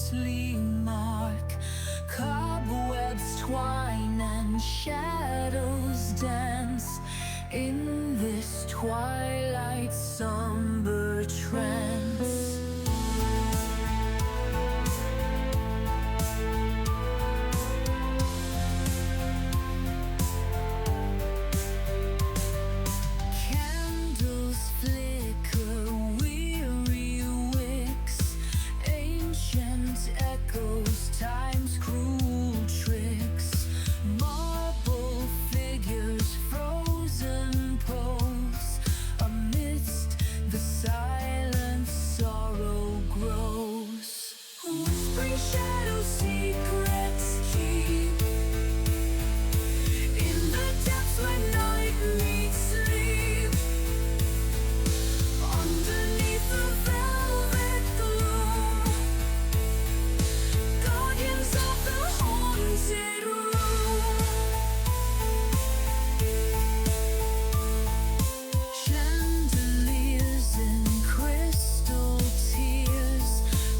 ghostly mark. Cobwebs twine and shadows dance in this twilight somber trance. Candles flicker, weary wicks, ancient echoes, time's cruel tricks. Marble figures, frozen pose, amidst the silence sorrow grows. Whispering shadows, secrets keep in the depths where night meets sleep. Underneath the velvet gloom, guardians of the haunted room. Chandeliers and crystal tears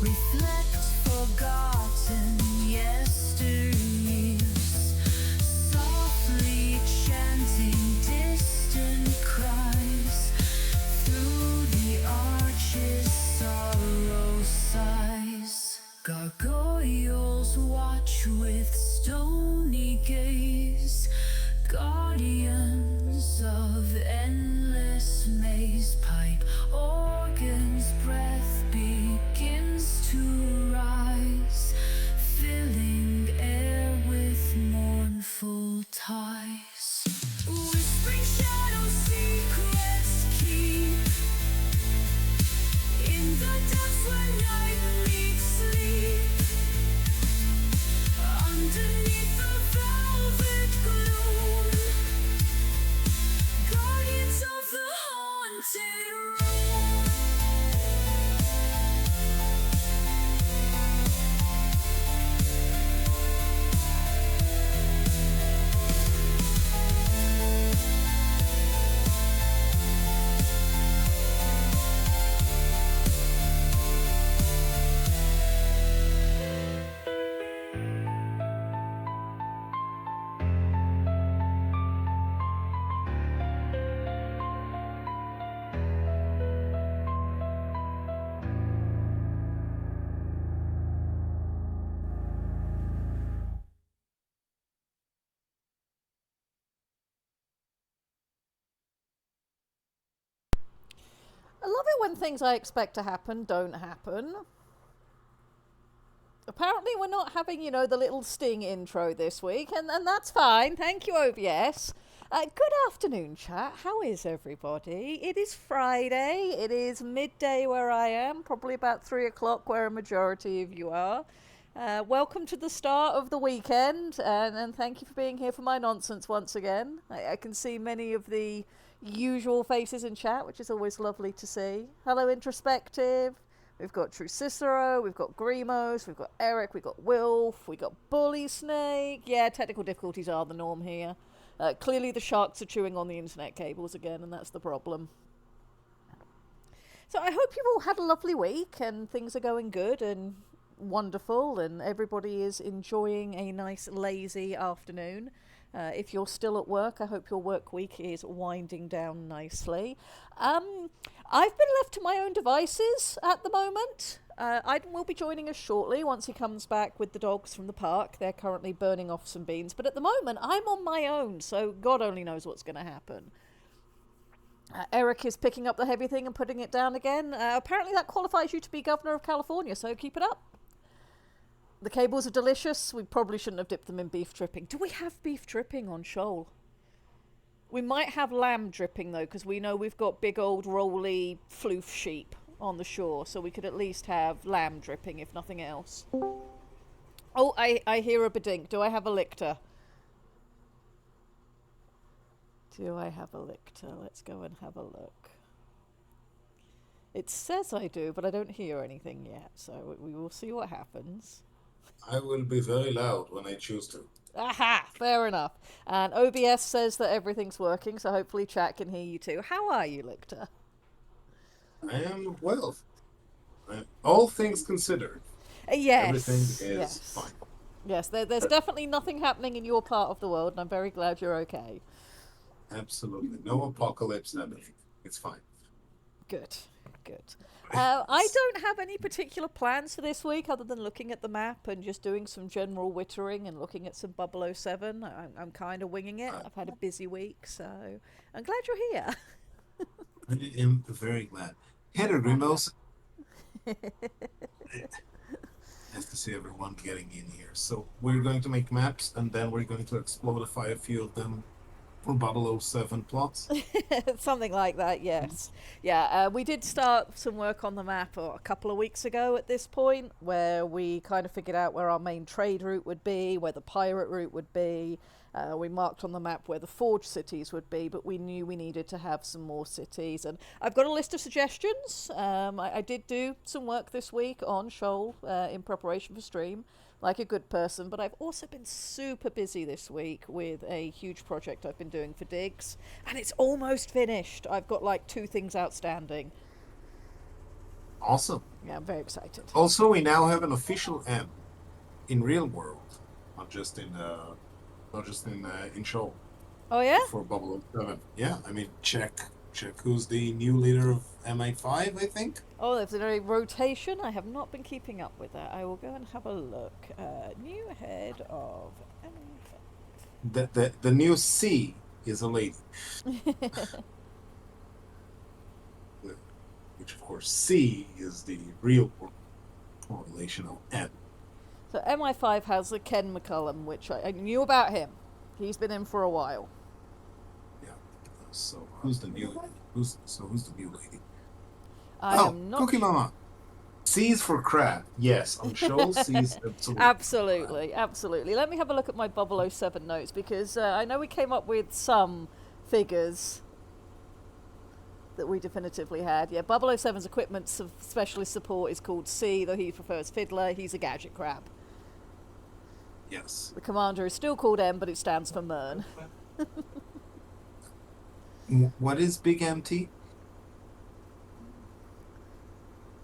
reflect forgotten yesteryears, softly chanting distant cries. Through the arches sorrow sighs. Gargoyles watch with stony gaze, guardians of endless maze. Pipe organ's breath begins to rise, filling air with mournful ties. Whispering shadows, secrets keep in the depths where night meets sleep. Underneath the velvet gloom, guardians of the haunted room. I love it when things I expect to happen don't happen. Apparently we're not having, the little sting intro this week, and that's fine. Thank you, OBS. Good afternoon, chat. How is everybody? It is Friday. It is midday where I am, probably about 3 o'clock where a majority of you are. Welcome to the start of the weekend, and thank you for being here for my nonsense once again. I can see many of the usual faces in chat, which is always lovely to see. Hello, Introspective. We've got True Cicero, we've got Grimos, we've got Eric, we've got Wilf, we've got Bully Snake. Yeah, technical difficulties are the norm here. Clearly the sharks are chewing on the internet cables again, and that's the problem. So I hope you've all had a lovely week, and things are going good and wonderful, and everybody is enjoying a nice lazy afternoon. If you're still at work, I hope your work week is winding down nicely. I've been left to my own devices at the moment. Aiden will be joining us shortly once he comes back with the dogs from the park. They're currently burning off some beans, but at the moment I'm on my own, so God only knows what's going to happen. Eric is picking up the heavy thing and putting it down again. Apparently that qualifies you to be Governor of California, so keep it up. The cables are delicious. We probably shouldn't have dipped them in beef dripping. Do we have beef dripping on Shoal? We might have lamb dripping, though, because we know we've got big old rolly floof sheep on the shore, so we could at least have lamb dripping, if nothing else. Oh, I hear a bedink. Do I have a lictor? Do I have a lictor? Let's go and have a look. It says I do, but I don't hear anything yet, so we will see what happens. I will be very loud when I choose to. Aha! Fair enough. And OBS says that everything's working, so hopefully chat can hear you too. How are you, Lictor? I am well. All things considered. Everything Yes, is yes. fine. Yes, there's definitely nothing happening in your part of the world, and I'm very glad you're okay. Absolutely. No apocalypse, nothing. It's fine. Good, good. I Yes. don't have any particular plans for this week other than looking at the map and just doing some general wittering and looking at some 007. I'm kind of winging it. I I've had a busy week, so I'm glad you're here. I am very glad. Heather Grimos, nice to see everyone getting in here. So we're going to make maps and then we're going to explodify a few of them for 007 plots. Something like that, yes. Yeah, we did start some work on the map a couple of weeks ago at this point, where we kind of figured out where our main trade route would be, where the pirate route would be. We marked on the map where the forge cities would be, but we knew we needed to have some more cities. And I've got a list of suggestions. I did do some work this week on Shoal in preparation for stream, like a good person, but I've also been super busy this week with a huge project I've been doing for Digs, and it's almost finished. I've got like two things outstanding. Awesome. Yeah, I'm very excited. Also, we now have an official M in real world, not just in show Oh, yeah? for 007. Yeah, I mean check who's the new leader of MI5, I think. Oh, there's a rotation. I have not been keeping up with that. I will go and have a look. New head of. The new C is a lady. Which of course C is the real correlation of M. So MI5 has a Ken McCullum, which I knew about him. He's been in for a while. Yeah. So who's the new lady? I Oh, am not. Cookie Mama. C is for crab. Yes, on Shoal C is absolutely crab. Absolutely, absolutely. Let me have a look at my 007 notes because I know we came up with some figures that we definitively had. Yeah, 007's equipment specialist support is called C, though he prefers Fiddler. He's a gadget crab. Yes. The commander is still called M, but it stands for Mern. What is Big MT?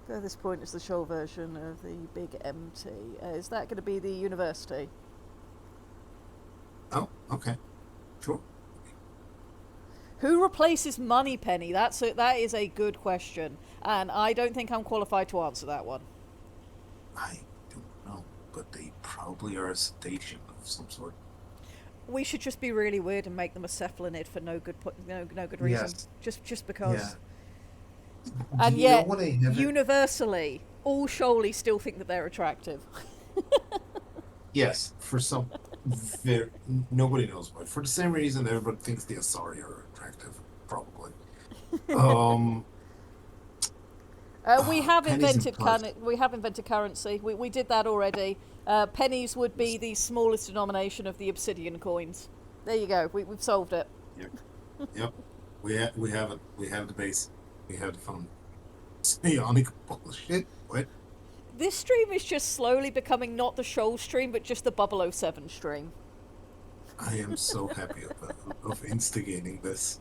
At this point, it's the Shoal version of the Big MT. Is that going to be the university? Oh, okay. Sure. Who replaces Moneypenny? That is a good question, and I don't think I'm qualified to answer that one. I don't know, but they probably are a station of some sort. We should just be really weird and make them a cephalonid for no good reason. Yes. Just Yeah. because. Do And you know yet, what I haven't? universally, all Shoalies still think that they're attractive. Yes, for some, very, nobody knows why. For the same reason everybody thinks the Asari are attractive, probably. Um, We have pennies and invented plastic. we have invented currency. We did that already. Pennies would be the smallest denomination of the obsidian coins. There you go. We've solved it. Yep, yep. We have it. We have the base. We have the fun. Psionic bullshit. What? This stream is just slowly becoming not the Shoal stream, but just the 007 stream. I am so happy of instigating this.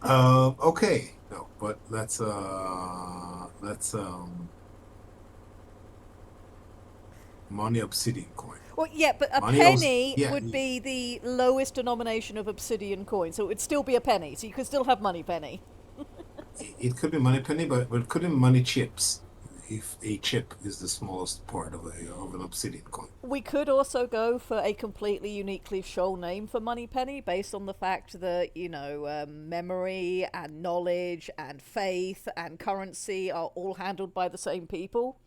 Okay. No, but that's money obsidian coin. Well, yeah, but a Money penny yeah, would be the lowest denomination of obsidian coin, so it would still be a penny. So you could still have money penny. it could be money penny, but it could be money chips. If a chip is the smallest part of an obsidian coin. We could also go for a completely uniquely Shoal name for Moneypenny based on the fact that, memory and knowledge and faith and currency are all handled by the same people.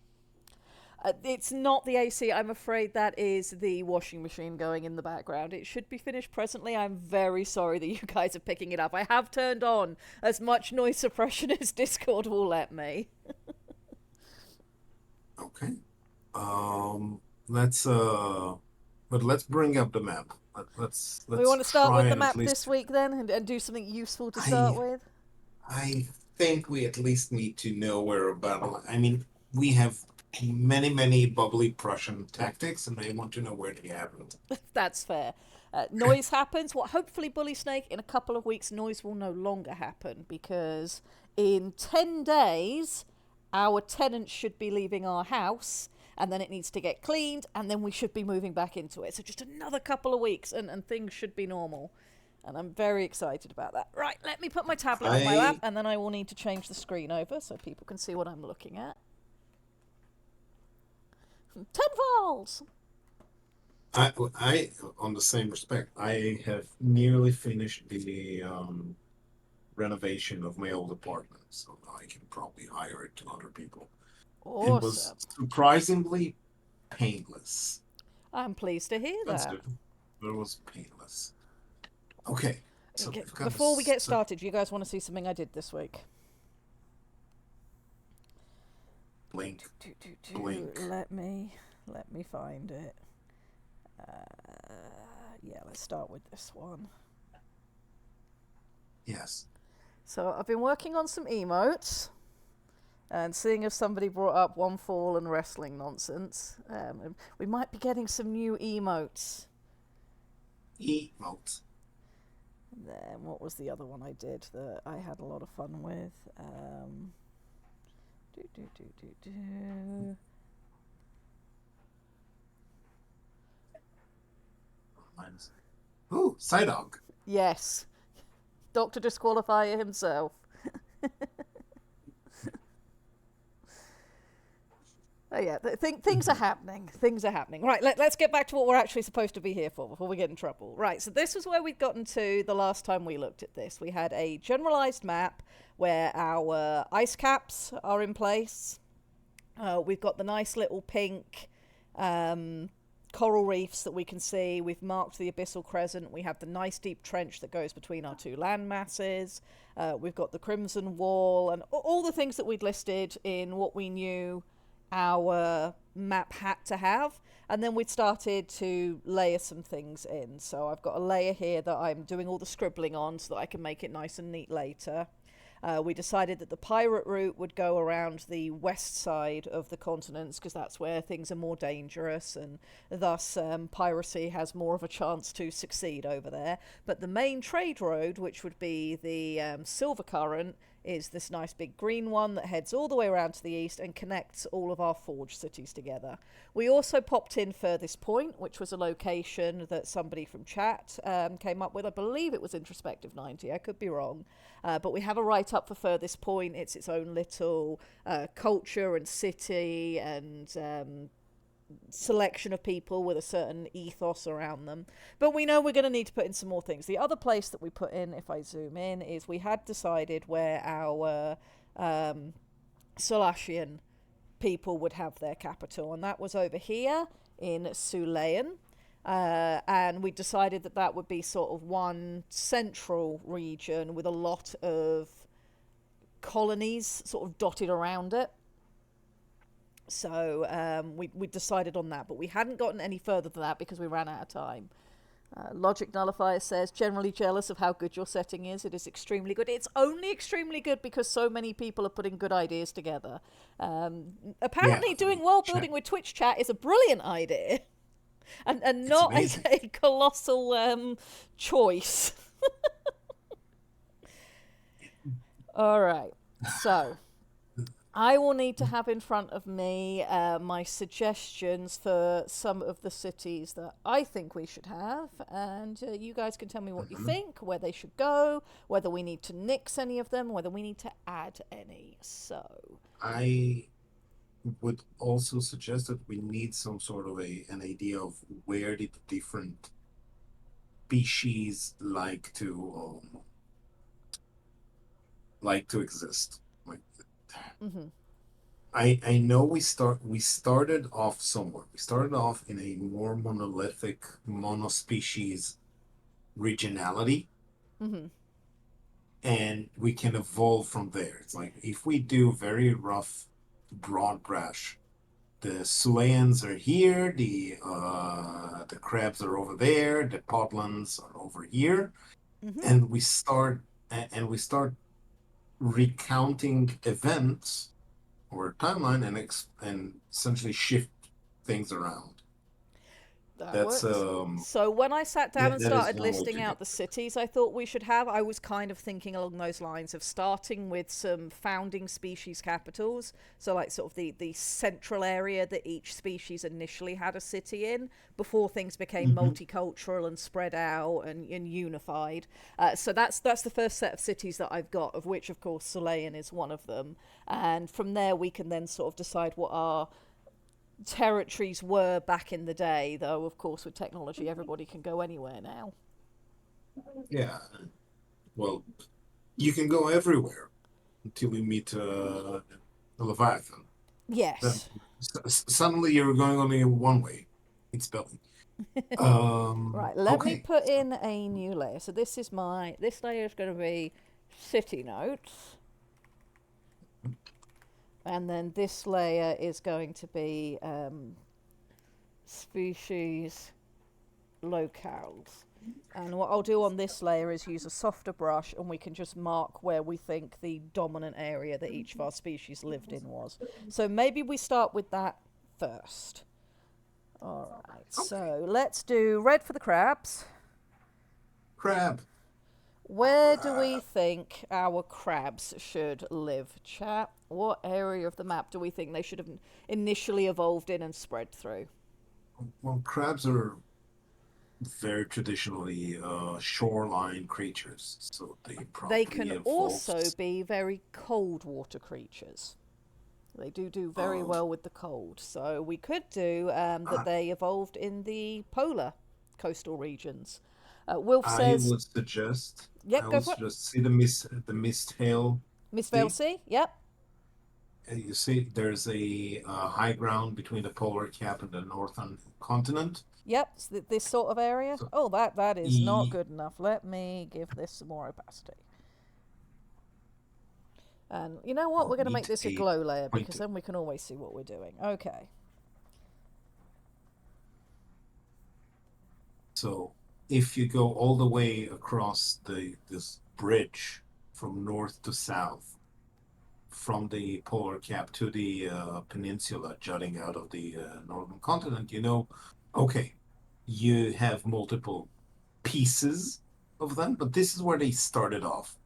It's not the AC. I'm afraid that is the washing machine going in the background. It should be finished presently. I'm very sorry that you guys are picking it up. I have turned on as much noise suppression as Discord will let me. Okay. Let's but let's bring up the map. We Let's want to start try with the and at map least this week then and do something useful to start with. I think we at least need to know where about. I mean, we have many bubbly Prussian tactics, and I want to know where they happen. That's fair. Noise happens. Well, hopefully, Bully Snake, in a couple of weeks, noise will no longer happen because in 10 days, our tenants should be leaving our house, and then it needs to get cleaned, and then we should be moving back into it. So just another couple of weeks, and things should be normal. And I'm very excited about that. Right, let me put my tablet on my lap, I and then I will need to change the screen over so people can see what I'm looking at. Tenfolds! I, on the same respect, I have nearly finished the renovation of my old apartment, so I can probably hire it to other people. And was Awesome. surprisingly painless. I'm pleased to hear That's that. good, but it was painless. Okay, so Okay, we've got before we get this. started, you guys want to see something I did this week? Blink, blink. Let me find it. Yeah, let's start with this one. Yes. So I've been working on some emotes, and seeing if somebody brought up one fall and wrestling nonsense, and we might be getting some new emotes. Emote. And then what was the other one I did that I had a lot of fun with? Do do do do do. Mine's. Ooh, Psydog. Yes, Doctor Disqualifier himself. Oh yeah, things are happening. Things are happening. Right, let's get back to what we're actually supposed to be here for before we get in trouble. Right, so this was where we'd gotten to the last time we looked at this. We had a generalized map where our ice caps are in place. We've got the nice little pink coral reefs that we can see. We've marked the abyssal crescent. We have the nice deep trench that goes between our two land masses. We've got the crimson wall and all the things that we'd listed in what we knew our map had to have, and then we'd started to layer some things in. So I've got a layer here that I'm doing all the scribbling on so that I can make it nice and neat later. We decided that the pirate route would go around the west side of the continents because that's where things are more dangerous, and thus piracy has more of a chance to succeed over there. But the main trade road, which would be the Silver Current, is this nice big green one that heads all the way around to the east and connects all of our forge cities together. We also popped in Furthest Point, which was a location that somebody from chat came up with. I believe it was Introspective 90, I could be wrong. But we have a write-up for Furthest Point. It's its own little culture and city and selection of people with a certain ethos around them. But we know we're going to need to put in some more things. The other place that we put in, if I zoom in, is we had decided where our Solatian people would have their capital, and that was over here in Sulayan. And we decided that that would be sort of one central region with a lot of colonies sort of dotted around it. So we decided on that, but we hadn't gotten any further than that because we ran out of time. Logic Nullifier says, generally jealous of how good your setting is. It is extremely good. It's only extremely good because so many people are putting good ideas together. Apparently, Yeah, doing world chat. building with Twitch chat is a brilliant idea, and It's not as amazing. a colossal choice. All right, so I will need to have in front of me my suggestions for some of the cities that I think we should have, and you guys can tell me what you Mhm. think, where they should go, whether we need to nix any of them, whether we need to add any. So, I would also suggest that we need some sort of an idea of where the different species like to exist. Like mhm, I know we started off somewhere. We started off in a more monolithic monospecies regionality, mhm, and we can evolve from there. It's like if we do very rough broad brush, the Sulayans are here, the crabs are over there, the podlands are over here, mhm. and we start recounting events or timeline and essentially shift things around. That That's works. So when I sat down and that is started one way listing to go. out the cities I thought we should have, I was kind of thinking along those lines of starting with some founding species capitals. So like sort of the central area that each species initially had a city in before things became Hmm. multicultural and spread out and unified. So that's the first set of cities that I've got, of which of course Sulayan is one of them. And from there we can then sort of decide what our territories were back in the day, though, of course, with technology, everybody can go anywhere now. Yeah. Well, you can go everywhere until you meet a Leviathan. Then Yes. suddenly you're going only one way. It's belly. Right, let me Okay. put in a new layer. So this layer is going to be city notes, and then this layer is going to be species locales. And what I'll do on this layer is use a softer brush and we can just mark where we think the dominant area that each of our species lived in was. So maybe we start with that first. Alright, Okay. so let's do red for the crabs. Crab. Where do we Crab. think our crabs should live, chat? What area of the map do we think they should have initially evolved in and spread through? Well, crabs are very traditionally shoreline creatures, so they They probably can also evolved. be very cold water creatures. They do very Uh, well with the cold. So we could do that I, they evolved in the polar coastal regions. Wolf I says, would suggest I yep, go would for it. suggest see the mist hail Miss sea. Velsey, yep, You see, there's a high ground between the polar cap and the northern continent. yep, this sort of area. So, Oh, that is not e good enough. Let me give this some more opacity. And you know what? I'll We're going to make need this a a glow layer because pointer. then we can always see what we're doing. Okay. So if you go all the way across the this bridge from north to south, from the polar cap to the peninsula jutting out of the northern continent, okay, you have multiple pieces of them, but this is where they started off.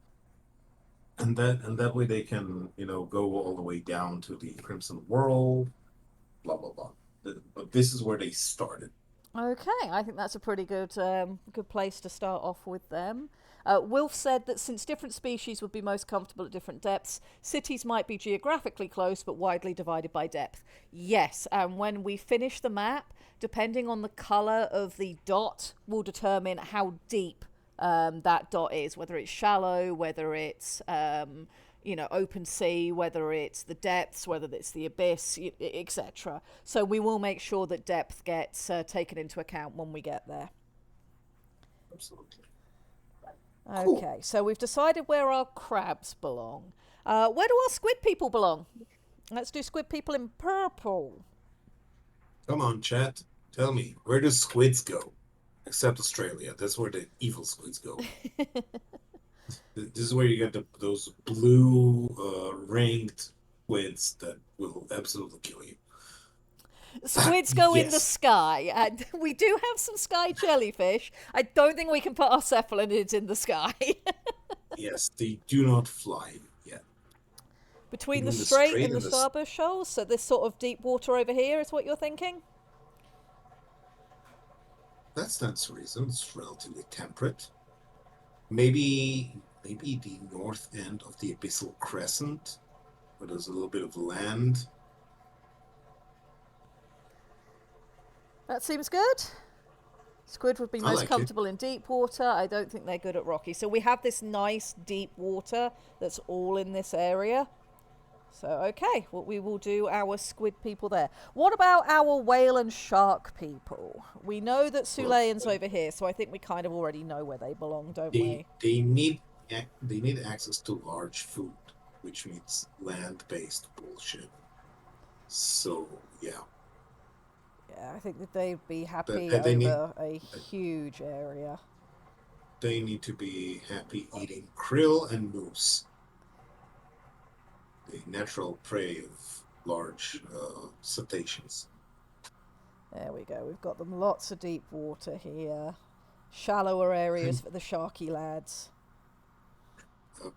And that way they can, go all the way down to the Crimson World, blah blah blah. But this is where they started. Okay, I think that's a pretty good place to start off with them. Wilf said that since different species would be most comfortable at different depths, cities might be geographically close but widely divided by depth. Yes, and when we finish the map, depending on the colour of the dot, will determine how deep that dot is, whether it's shallow, whether it's open sea, whether it's the depths, whether it's the abyss, etc. So we will make sure that depth gets taken into account when we get there. Absolutely. Cool. Okay, so we've decided where our crabs belong. Where do our squid people belong? Let's do squid people in purple. Come on, chat. Tell me, where do squids go? Except Australia. That's where the evil squids go. This is where you get those blue ringed squids that will absolutely kill you. Squids go in the Yes. sky, and we do have some sky jellyfish. I don't think we can put our cephalids in the sky. Yes, they do not fly yet. Between the Even the Strait strait and the and the Starburst Shoals, so this sort of deep water over here is what you're thinking? that stands to reason. It's relatively temperate. Maybe the north end of the abyssal crescent, where there's a little bit of land. That seems good. Squid would be I most like it. comfortable in deep water. I don't think they're good at rocky. So we have this nice deep water that's all in this area. So, okay, well, we will do our squid people there. What about our whale and shark people? We know that Well, Sulayans over here, so I think we kind of already know where they belong, don't they we? they need they need access to large food, which means land-based bullshit. So yeah, Yeah, I think that they'd be that happy they need over a huge area. they need to be happy eating krill and moose, the natural prey of large cetaceans. There we go. We've got them lots of deep water here. Shallower areas And for the sharky lads. a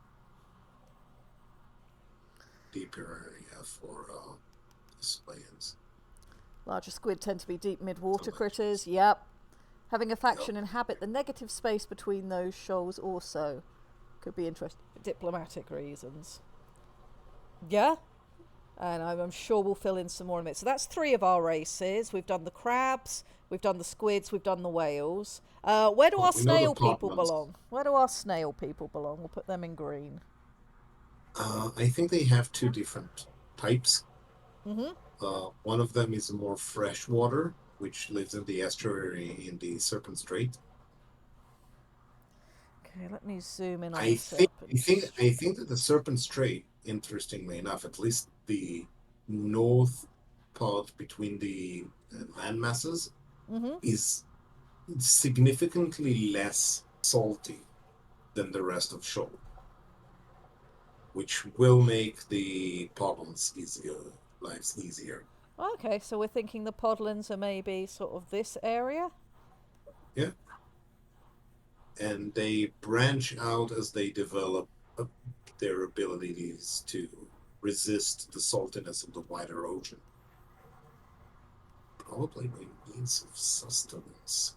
deeper area for the Slayans. Larger squid tend to be deep mid-water Selections. critters. Yep. Having a Yep. faction inhabit the negative space between those shoals also could be interesting for diplomatic reasons. Yeah? And I'm sure we'll fill in some more in a minute. So that's 3 of our races. We've done the crabs, we've done the squids, we've done the whales. Where do Well, our we know the snail people podlums. belong? Where do our snail people belong? We'll put them in green. I think they have 2 different types. Mm-hmm. One of them is more freshwater, which lives in the estuary in the Serpent Strait. Okay, let me zoom in on I the think I serpent. think I think that the Serpent Strait, interestingly enough, at least the north part between the land masses, Mm-hmm. is significantly less salty than the rest of Shoal, which will make the podlings lives easier. Okay, so we're thinking the podlands are maybe sort of this area? Yeah, and they branch out as they develop uh, their abilities to resist the saltiness of the wider ocean. Probably by means of sustenance.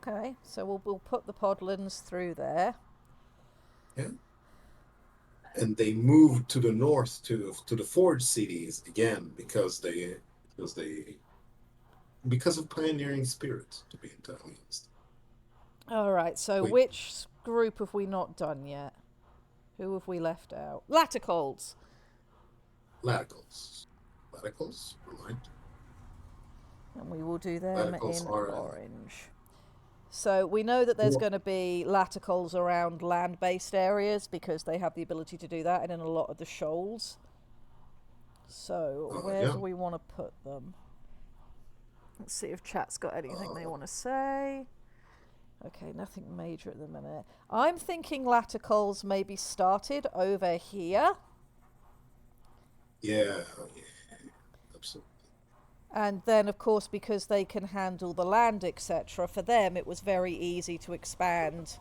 Okay, so we'll put the podlands through there. Yeah, and they moved to the north to the forge cities again because they because of pioneering spirit. To be entirely honest, Alright, so wait, which group have we not done yet? Who have we left out? Laticolds! laticals, laticals, right? And we will do them Laticals in are orange. So we know that there's going to be laticols around land-based areas because they have the ability to do that and in a lot of the shoals. So where yeah. do we want to put them? Let's see if chat's got anything they want to say. Okay, nothing major at the minute. I'm thinking laticols maybe started over here. Yeah, absolutely. And then, of course, because they can handle the land, etc., for them it was very easy to expand,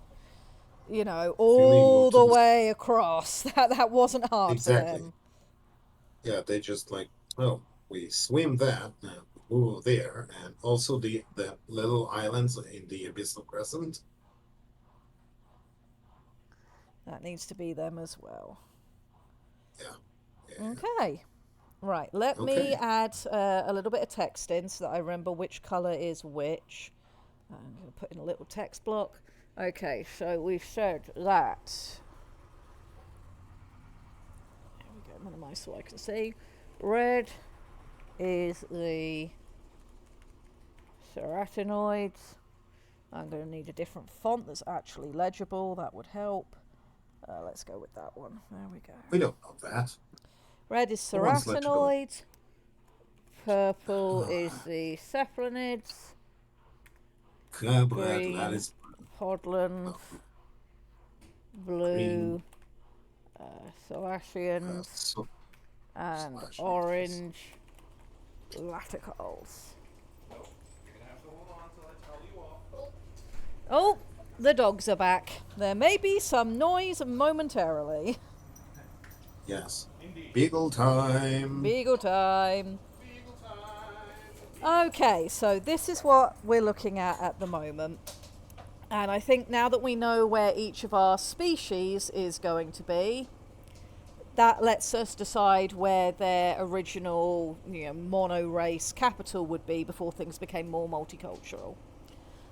you know, If you go all to the the way across. That wasn't hard for exactly, them. yeah, they just like, well, we swim that, we move there, and also the little islands in the Abyssal Crescent. That needs to be them as well. Yeah, yeah. Okay. Right, let me Okay. add a little bit of text in so that I remember which colour is which. I'm going to put in a little text block. Okay, so we've said that. There we go, minimise so I can see. Red is the ceratinoids. I'm going to need a different font that's actually legible. That would help. Let's go with that one. There we go. We don't know that. Red is The one's legible. ceratinoid. Purple is the cephalinids. That Green, is podlands. uh, Blue, green. Thalassians. So And slash yes. orange, laticols. Oh, the dogs are back. There may be some noise momentarily. Yes. Beagle time. Beagle time. Okay, so this is what we're looking at the moment. And I think now that we know where each of our species is going to be, that lets us decide where their original, mono race capital would be before things became more multicultural.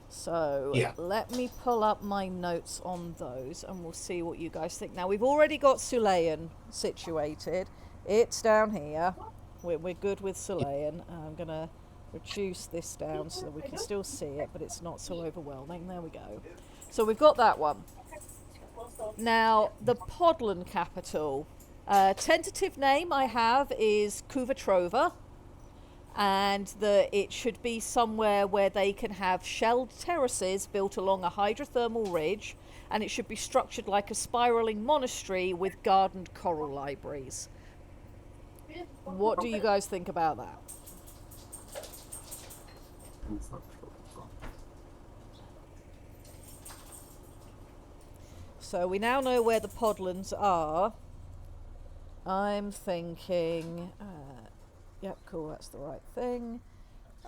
So Yeah. let me pull up my notes on those and we'll see what you guys think. Now, we've already got Sulayan situated. It's down here. We're good with Sulayan. I'm going to reduce this down so that we can still see it, but it's not so overwhelming. There we go. So we've got that one. Now, the Podland capital. Tentative name I have is Kuvatrova, and it should be somewhere where they can have shelled terraces built along a hydrothermal ridge, and it should be structured like a spiraling monastery with gardened coral libraries. What do you guys think about that? Kuva. So we now know where the podlands are. I'm thinking... yep, cool, that's the right thing.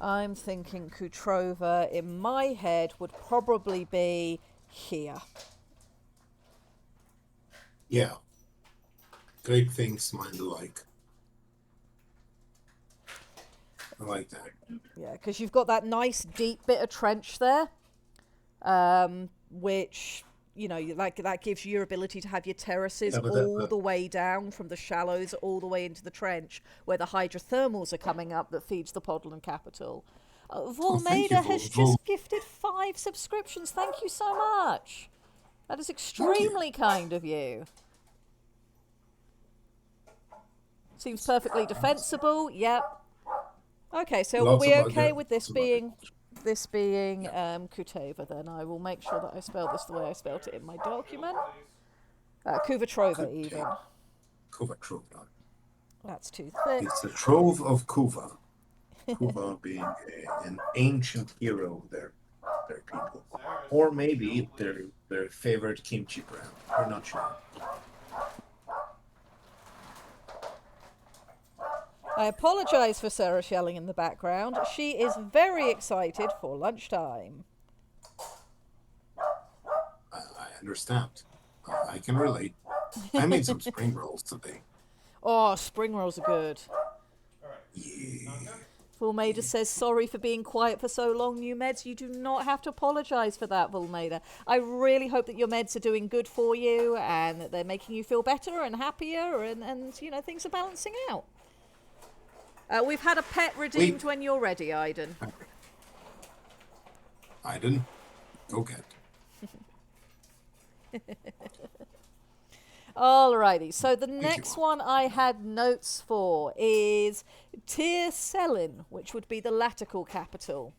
I'm thinking Kutrova in my head would probably be here. Yeah, great things mind alike. I like that. Yeah, because you've got that nice deep bit of trench there, which, you know, like that gives you your ability to have your terraces Yeah, but all the way down from the shallows all the way into the trench where the hydrothermals are coming up that feeds the Podland capital. oh, thank you, Volmeda has Vol. just gifted 5 subscriptions. Thank you so much. That is Thank you. extremely kind of you. Seems perfectly defensible. Yep. Okay, so are Lots we of okay other, with lots of other. this being Yeah. Kuteva? Then I will make sure that I spell this the way I spelt it in my document. Kuvatrova Good even. day. Kuva Trova. That's too thick. It's the trove of Kuva. Kuva being an ancient hero of their people, or maybe their favorite kimchi brand. We're not sure. I apologise for Sarah shelling in the background. She is very excited for lunchtime. I understand. I can relate. I made some spring rolls today. Oh, spring rolls are good. Yeah. Volmeda says, sorry for being quiet for so long, new meds. You do not have to apologise for that, Volmeda. I really hope that your meds are doing good for you and that they're making you feel better and happier and you know, things are balancing out. We've had a pet redeemed when you're ready, Aiden. Aiden, go get. Alrighty, so the Thank next you. one I had notes for is Tir Selin, which would be the Latical capital.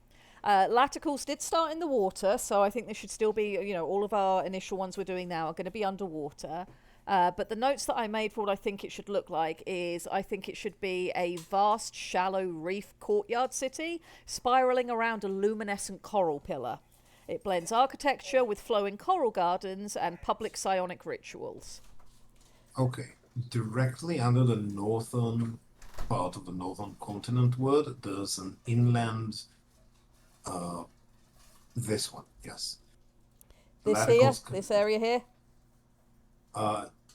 Laticals did start in the water, so I think they should still be, you know, all of our initial ones we're doing now are going to be underwater. But the notes that I made for what I think it should look like is I think it should be a vast, shallow reef courtyard city spiraling around a luminescent coral pillar. It blends architecture with flowing coral gardens and public psionic rituals. Okay. Directly under the northern part of the northern continent word, there's an inland. Uh, this one, yes. This here, Laticals. this area here.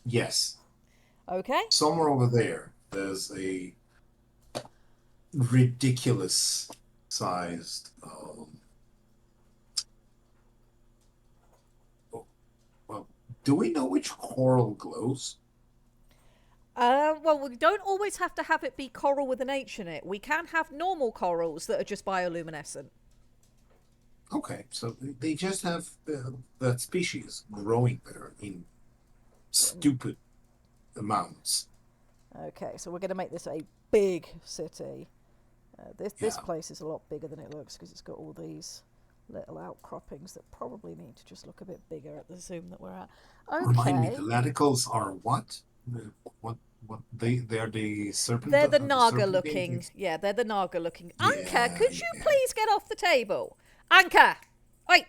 Yes. Okay. Somewhere over there, there's a ridiculous sized. Well, do we know which coral glows? Well, we don't always have to have it be coral with an H in it. We can have normal corals that are just bioluminescent. Okay, so they just have that species growing there in stupid amounts. Okay, so we're going to make this a big city. This Yeah. place is a lot bigger than it looks because it's got all these little outcroppings that probably need to just look a bit bigger at the zoom that we're at. Remind me, Okay. the laticals are what? What they're the They're the Naga serpentine looking. things? Yeah, they're the Naga looking. Anka, Yeah, could you yeah. please get off the table? Anka! Wait!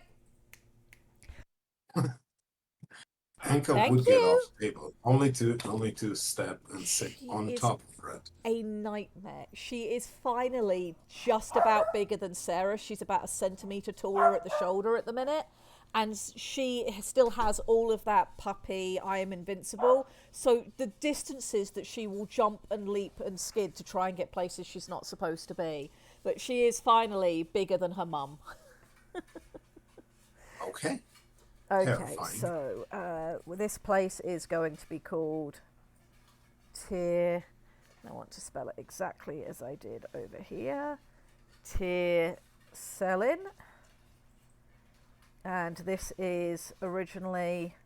Anka Thank would get you. off the table only to step and sit She on is top of Red. a nightmare. She is finally just about bigger than Sarah. She's about a centimetre taller at the shoulder at the minute. And she still has all of that puppy, I am invincible. So the distances that she will jump and leap and skid to try and get places she's not supposed to be. But she is finally bigger than her mum. Okay, Okay, terrifying. so this place is going to be called Tir. I want to spell it exactly as I did over here. Tir Selin. And this is originally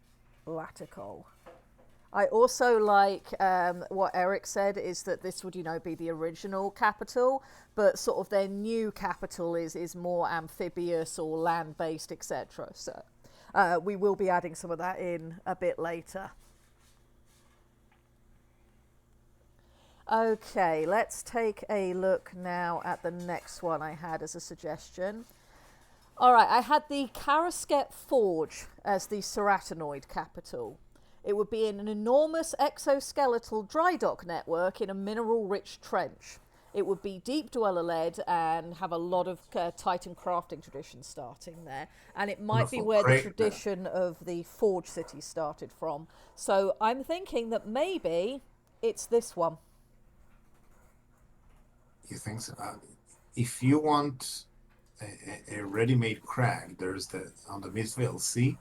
Latical. I also like what Eric said is that this would, you know, be the original capital, but sort of their new capital is more amphibious or land-based, etc. So we will be adding some of that in a bit later. Okay, let's take a look now at the next one I had as a suggestion. All right, I had the Karasket Forge as the ceratinoid capital. It would be in an enormous exoskeletal dry dock network in a mineral-rich trench. It would be deep dweller-led and have a lot of Titan crafting traditions starting there. And it might be Wonderful. where the Great. tradition of the Forge City started from. So I'm thinking that maybe it's this one. You think so? If you want a ready-made crack, there's the on the Mistville. See,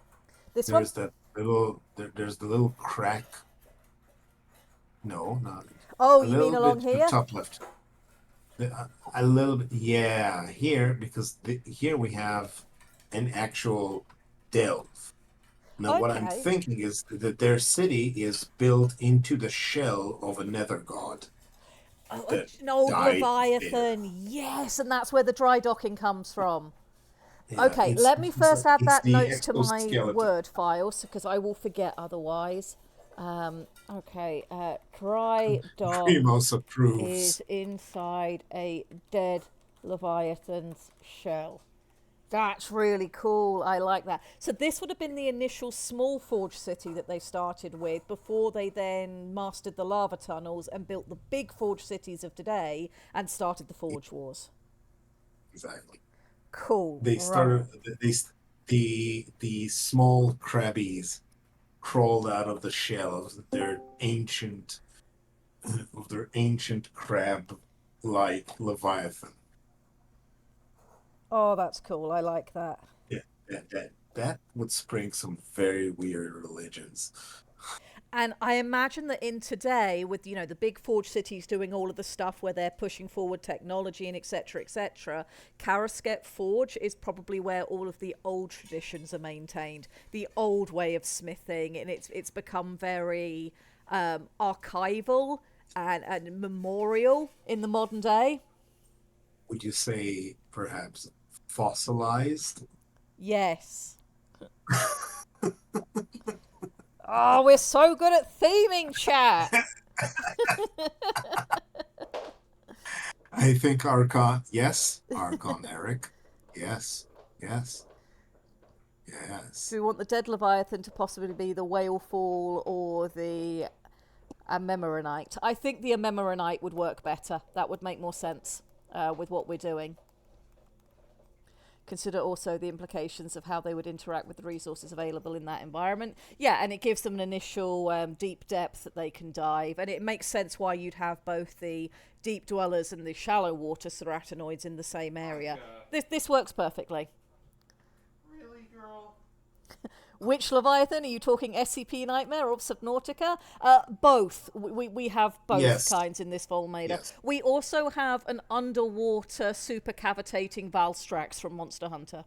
This one? there's that little there's the little crack. No, not Oh, a you mean little along bit to the here? top left. A little bit, yeah, here because here we have an actual delve. Now, what I'm Okay. thinking is that their city is built into the shell of a nether god Oh, that an old died there. Leviathan. Yes, and that's where the dry docking comes from. Yeah, Okay, let me first add it's that the notes to my exoskeleton. Word files because I will forget otherwise. Okay, dry dock Grimos approves. is inside a dead Leviathan's shell. That's really cool. I like that. So this would have been the initial small forge city that they started with before they then mastered the lava tunnels and built the big forge cities of today and started the Forge Wars. Exactly. Cool. They Right. started the small crabbies crawled out of the shell of their ancient crab like Leviathan. Oh, that's cool. I like that. Yeah, that would spring some very weird religions. And I imagine that in today, with the big forge cities doing all of the stuff where they're pushing forward technology and etc., Karasket Forge is probably where all of the old traditions are maintained, the old way of smithing, and it's become very archival and memorial in the modern day. Would you say perhaps fossilized? Yes. Oh, we're so good at theming, chat. I think Archon, yes, Archon Eric. Yes, yes, Do yes. we want the dead Leviathan to possibly be the whale fall or the Amemoranite? I think the Amemoranite would work better. That would make more sense with what we're doing. Consider also the implications of how they would interact with the resources available in that environment. Yeah, and it gives them an initial deep depth that they can dive, and it makes sense why you'd have both the deep dwellers and the shallow water ceratinoids in the same area. This works perfectly. Really, girl? Which Leviathan? Are you talking SCP Nightmare or Subnautica? Both. We have both Yes, kinds in this Volmader. yes, We also have an underwater supercavitating Valstrax from Monster Hunter.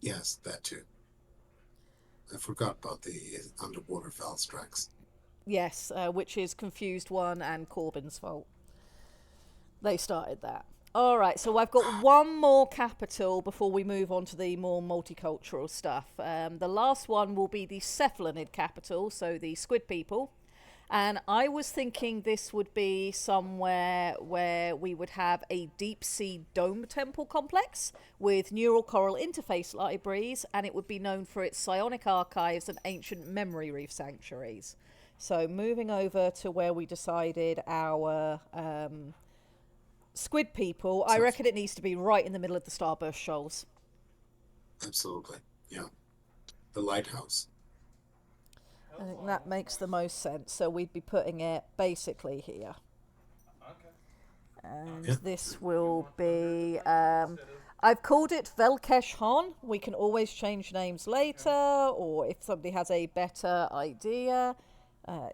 yes, that too. I forgot about the underwater Valstrax. Yes, which is Confused One and Corbin's fault. They started that. All right, so I've got one more capital before we move on to the more multicultural stuff. The last one will be the Cephalanid capital, so the Squid people. And I was thinking this would be somewhere where we would have a deep sea dome temple complex with neural coral interface libraries, and it would be known for its psionic archives and ancient memory reef sanctuaries. So moving over to where we decided our squid people, I So, reckon it needs to be right in the middle of the Starburst Shoals. absolutely. Yeah. The lighthouse. I think that makes the most sense. So we'd be putting it basically here. And Yeah. this will be. I've called it Velkesh Han. We can always change names later, or if somebody has a better idea.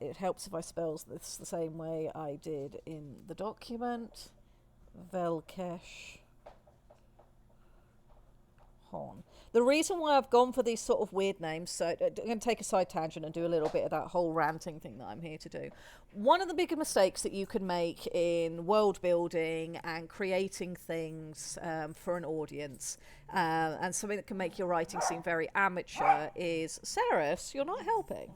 It helps if I spell this the same way I did in the document. Velkesh Han. The reason why I've gone for these sort of weird names, so I'm going to take a side tangent and do a little bit of that whole ranting thing that I'm here to do. One of the bigger mistakes that you can make in world building and creating things for an audience, and something that can make your writing seem very amateur, is Saris, you're not helping,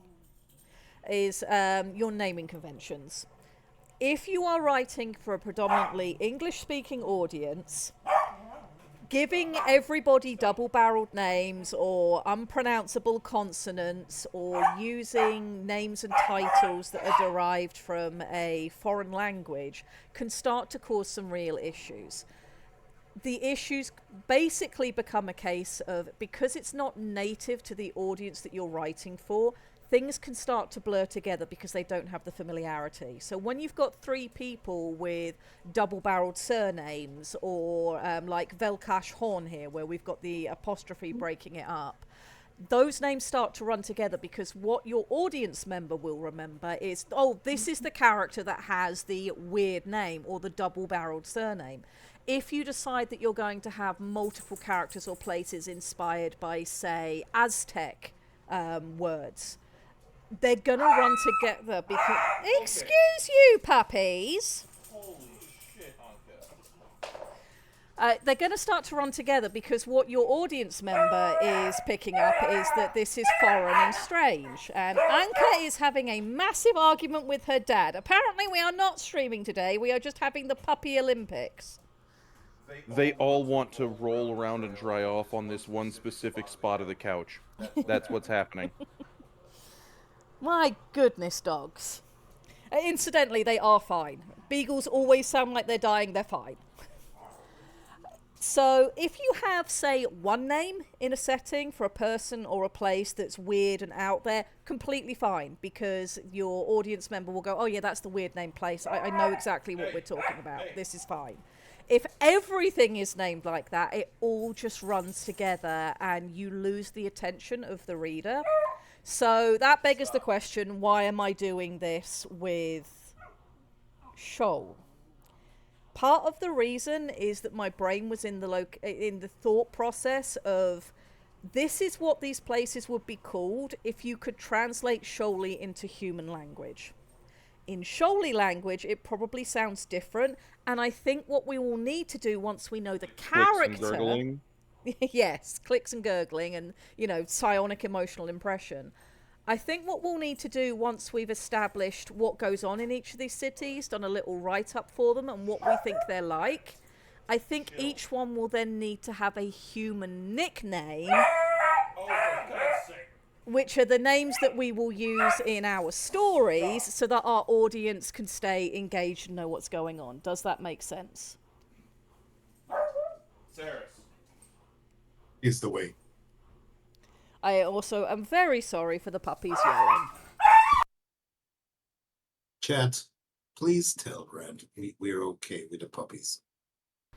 is your naming conventions. If you are writing for a predominantly English-speaking audience, giving everybody double-barreled names or unpronounceable consonants or using names and titles that are derived from a foreign language can start to cause some real issues. The issues basically become a case of, because it's not native to the audience that you're writing for, things can start to blur together because they don't have the familiarity. So when you've got three people with double-barreled surnames, or like Velkash Horn here, where we've got the apostrophe breaking it up, those names start to run together, because what your audience member will remember is, oh, this is the character that has the weird name or the double-barreled surname. If you decide that you're going to have multiple characters or places inspired by, say, Aztec words, they're gonna run together because... Excuse you, puppies! Holy shit, Anka. They're going to start to run together because what your audience member is picking up is that this is foreign and strange. And Anka is having a massive argument with her dad. Apparently we are not streaming today, we are just having the Puppy Olympics. They all want to roll around and dry off on this one specific spot of the couch. That's what's happening. My goodness, dogs. Incidentally, they are fine. Beagles always sound like they're dying, they're fine. So if you have, say, one name in a setting for a person or a place that's weird and out there, completely fine, because your audience member will go, oh yeah, that's the weird name place. I know exactly what we're talking about. This is fine. If everything is named like that, it all just runs together and you lose the attention of the reader. So that beggars the question, why am I doing this with Shoal? Part of the reason is that my brain was in the thought process of, this is what these places would be called if you could translate Shoaly into human language. In Shoaly language, it probably sounds different, and I think what we will need to do once we know the character... Clicks and gurgling. Yes, clicks and gurgling and, you know, psionic emotional impression. I think what we'll need to do once we've established what goes on in each of these cities, done a little write-up for them and what we think they're like, I think each one will then need to have a human nickname, Oh, for God's sake. which are the names that we will use in our stories so that our audience can stay engaged and know what's going on. Does that make sense? Saris. Is the way. I also am very sorry for the puppies yelling. Chat, please tell Red we're okay with the puppies.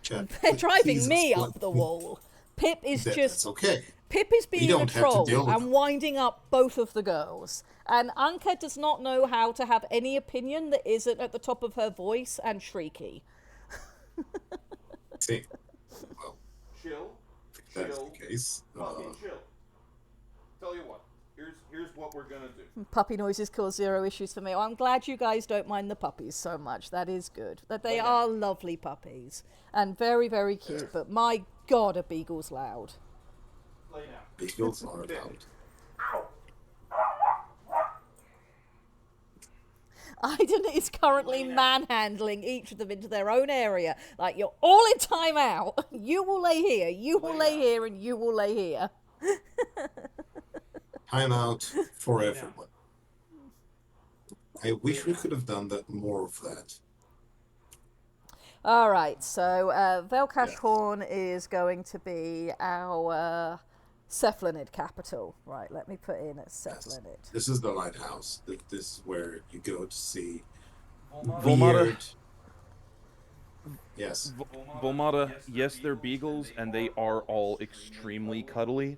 Chat, They're driving please me explain- up the wall. Pip is That's just... okay. Pip is being a don't have to troll deal with and them. winding up both of the girls. And Anka does not know how to have any opinion that isn't at the top of her voice and shrieky. See, well, Chill. if that's Chill. the case. Fucking chill. Tell you what. Here's what we're gonna do. Puppy noises cause zero issues for me. Well, I'm glad you guys don't mind the puppies so much. That is good. That they are lovely puppies. And very, very cute. But my God, are beagles loud. Lay down. Beagles are loud. Iden is currently manhandling each of them into their own area. Like, you're all in time out. You will lay here, you will lay here, and you will lay here. Time out for everyone. I wish we could have done that, more of that. All right, so Velkash Yes. Horn is going to be our Cephalinid capital. Right, let me put in at Cephalinid. This is the lighthouse. This is where you go to see Volmata. weird. Yes. Volmata, yes, they're beagles, and they are all extremely cuddly.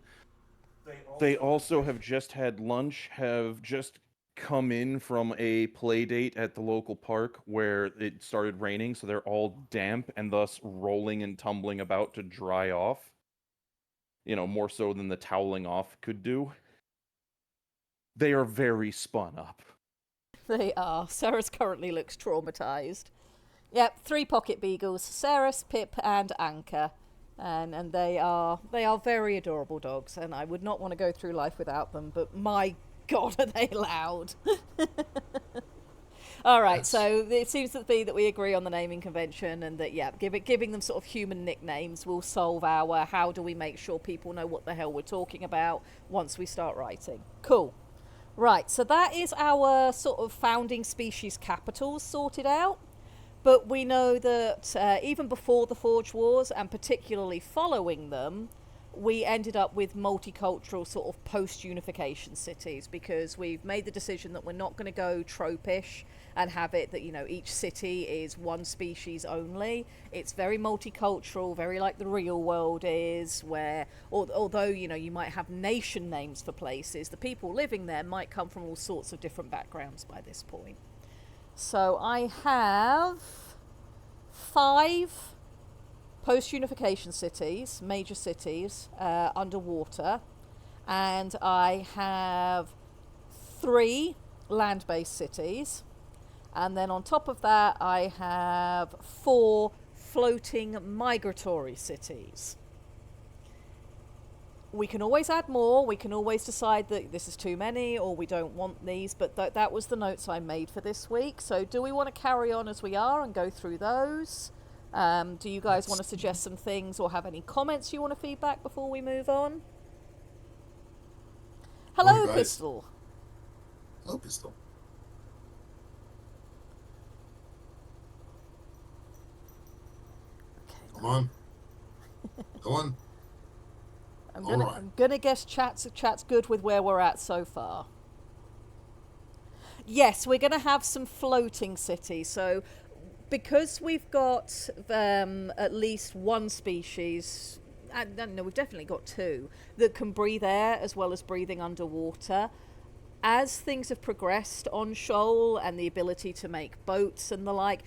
They also have just had lunch, have just come in from a play date at the local park where it started raining, so they're all damp and thus rolling and tumbling about to dry off. You know, more so than the toweling off could do. They are very spun up. They are. Ceres currently looks traumatized. Yep, 3 pocket beagles: Ceres, Pip, and Anka. And they are very adorable dogs, and I would not want to go through life without them, but my God, are they loud. All right, Yes. so it seems to be that we agree on the naming convention, and that giving them sort of human nicknames will solve our how do we make sure people know what the hell we're talking about once we start writing. Cool. Right, so that is our sort of founding species capitals sorted out. But we know that even before the Forge Wars, and particularly following them, we ended up with multicultural sort of post-unification cities, because we've made the decision that we're not going to go tropish and have it that, you know, each city is one species only. It's very multicultural, very like the real world is, where although, you know, you might have nation names for places, the people living there might come from all sorts of different backgrounds by this point. So I have 5 post-unification cities, major cities, underwater, and I have 3 land-based cities, and then on top of that I have 4 floating migratory cities. We can always add more, we can always decide that this is too many or we don't want these, but that was the notes I made for this week. So do we want to carry on as we are and go through those? Do you guys want to suggest some things or have any comments you want to feedback before we move on? Hello, Morning, guys. Pistol. Hello, Pistol. Okay, Come on. Go on. Alright. I'm gonna guess chat's good with where we're at so far. Yes, we're gonna have some floating cities. So because we've got at least one species, and no, we've definitely got 2 that can breathe air as well as breathing underwater. As things have progressed on Shoal and the ability to make boats and the like,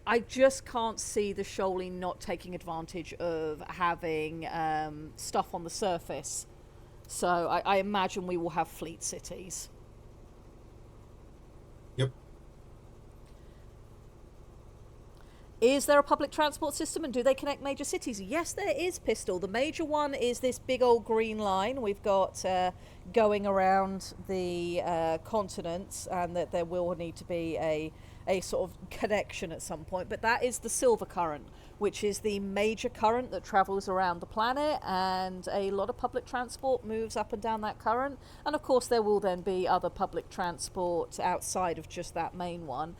I just can't see the Shoaling not taking advantage of having stuff on the surface. So I imagine we will have fleet cities. Yep. Is there a public transport system, and do they connect major cities? Yes, there is, Pistol. The major one is this big old green line we've got going around the continents, and that there will need to be a sort of connection at some point. But that is the Silver Current, which is the major current that travels around the planet, and a lot of public transport moves up and down that current. And of course there will then be other public transport outside of just that main one.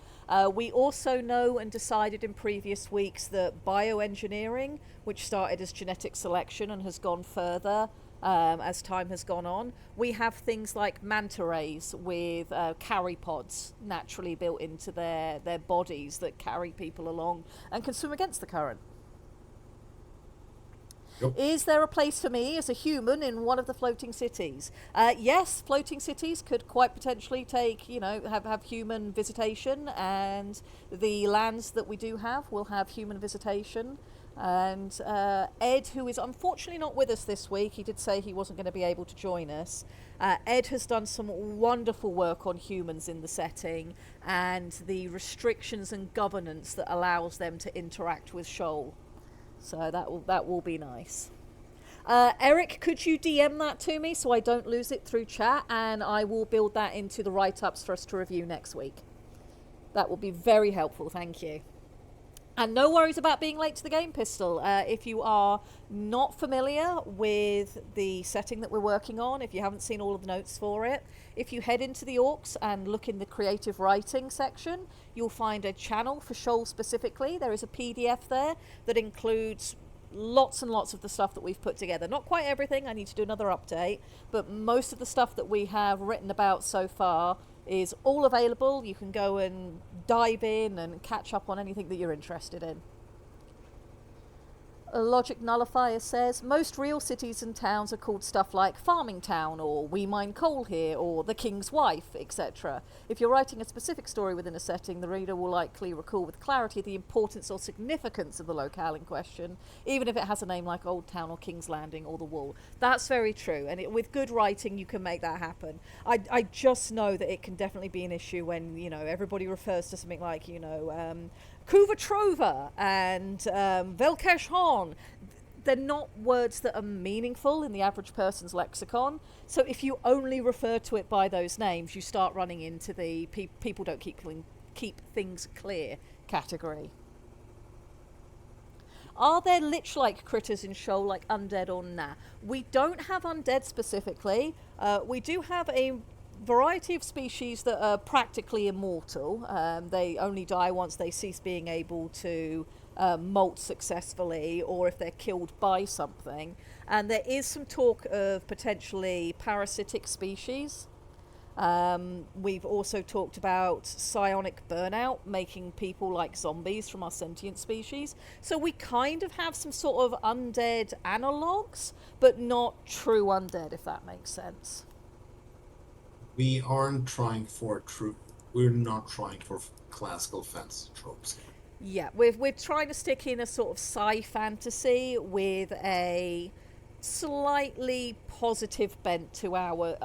We also know and decided in previous weeks that bioengineering, which started as genetic selection and has gone further as time has gone on, we have things like manta rays with carry pods naturally built into their bodies that carry people along and can swim against the current. Yep. Is there a place for me as a human in one of the floating cities? Yes, floating cities could quite potentially take, you know, have human visitation, and the lands that we do have will have human visitation. And Ed, who is unfortunately not with us this week, he did say he wasn't going to be able to join us. Ed has done some wonderful work on humans in the setting and the restrictions and governance that allows them to interact with Shoal. So that will be nice. Eric, could you DM that to me so I don't lose it through chat, and I will build that into the write-ups for us to review next week. That will be very helpful, thank you. And no worries about being late to the game, Pistol. If you are not familiar with the setting that we're working on, if you haven't seen all of the notes for it, if you head into the Orcs and look in the creative writing section, you'll find a channel for Shoal specifically. There is a PDF there that includes lots and lots of the stuff that we've put together. Not quite everything, I need to do another update, but most of the stuff that we have written about so far is all available. You can go and dive in and catch up on anything that you're interested in. Logic Nullifier says, most real cities and towns are called stuff like Farming Town, or We Mine Coal Here, or The King's Wife, etc. If you're writing a specific story within a setting, the reader will likely recall with clarity the importance or significance of the locale in question, even if it has a name like Old Town or King's Landing or The Wall. That's very true, and with good writing you can make that happen. I just know that it can definitely be an issue when, you know, everybody refers to something like, you know, Kuva Trova and Velkesh Hon. They're not words that are meaningful in the average person's lexicon. So if you only refer to it by those names, you start running into the people don't keep keep things clear category. Are there lich-like critters in Shoal, like undead or nah? We don't have undead specifically. We do have a variety of species that are practically immortal. They only die once they cease being able to molt successfully, or if they're killed by something. And there is some talk of potentially parasitic species. We've also talked about psionic burnout, making people like zombies from our sentient species. So we kind of have some sort of undead analogues, but not true undead, if that makes sense. We aren't trying for true. We're not trying for classical fantasy tropes here. Yeah, we're trying to stick in a sort of sci fantasy with a slightly positive bent to our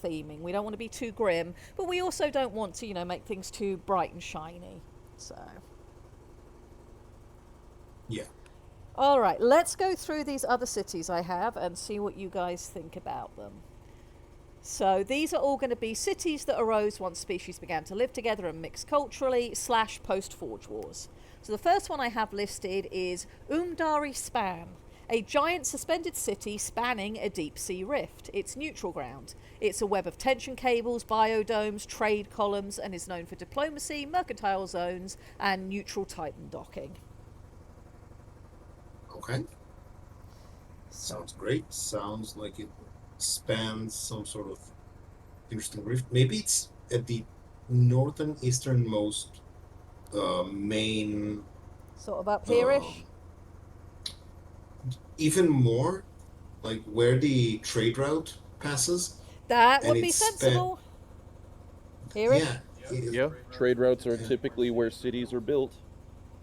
theming. We don't want to be too grim, but we also don't want to, make things too bright and shiny. So, Yeah. all right, let's go through these other cities I have and see what you guys think about them. So these are all going to be cities that arose once species began to live together and mix culturally / post-Forge Wars. So the first one I have listed is Umdari Span, a giant suspended city spanning a deep sea rift. It's neutral ground. It's a web of tension cables, biodomes, trade columns, and is known for diplomacy, mercantile zones, and neutral Titan docking. Okay. Sounds great. Sounds like it spans some sort of interesting rift. Maybe it's at the northern easternmost main, Sort of up here-ish. even more like where the trade route passes. That and would be it's sensible. Here-ish. Yeah, Yeah, trade routes are typically where cities are built.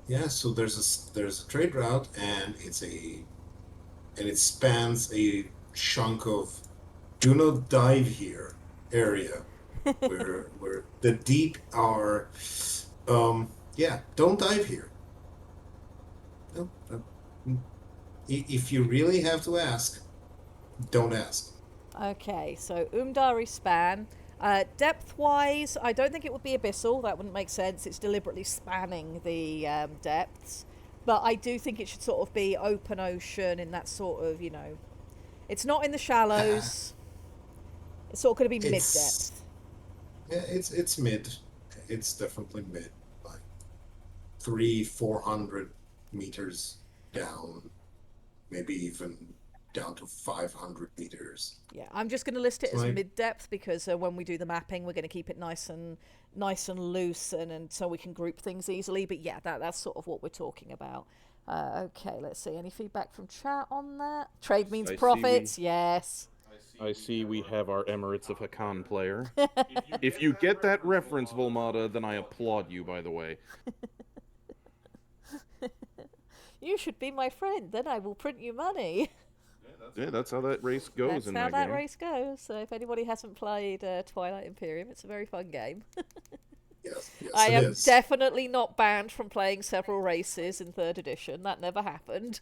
yeah. So there's a trade route, and it spans a chunk of do not dive here area where the deep are. Yeah, don't dive here. No, if you really have to ask, don't ask. Okay, so Umdari Span. Depth-wise, I don't think it would be abyssal. That wouldn't make sense. It's deliberately spanning the depths. But I do think it should sort of be open ocean in that sort of, It's not in the shallows. It's sort of going to be It's mid-depth. yeah, it's mid. It's definitely mid, like 300-400 meters down, maybe even down to 500 meters. Yeah, I'm just going to list it It's as like mid-depth because when we do the mapping, we're going to keep it nice and loose, and so we can group things easily. But yeah, that's sort of what we're talking about. Okay, let's see. Any feedback from chat on that? Trade means profits. Yes. I see we have our Emirates of Hakan player. If you get that reference, Volmata, then I applaud you, by the way. You should be my friend. Then I will print you money. Yeah, that's how that race goes That's in how that that game. race goes. So if anybody hasn't played Twilight Imperium, it's a very fun game. yes, I it am is. definitely not banned from playing several races in 3rd edition. That never happened.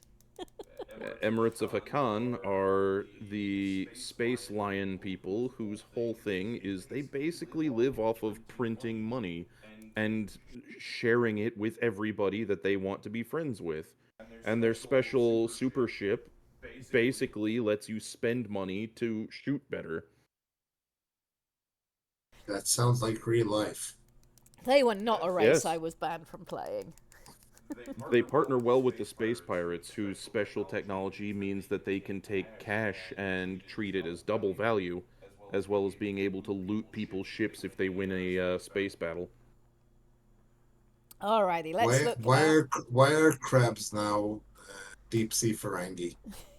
Emirates of Hakan are the Space Lion people whose whole thing is they basically live off of printing money and sharing it with everybody that they want to be friends with. And their special super ship basically lets you spend money to shoot better. That sounds like real life. They were not a race Yes. I was banned from playing. They partner well with the space pirates, whose special technology means that they can take cash and treat it as double value, as well as being able to loot people's ships if they win a space battle. Alrighty, let's Why look why at... are why are crabs now deep sea Ferengi?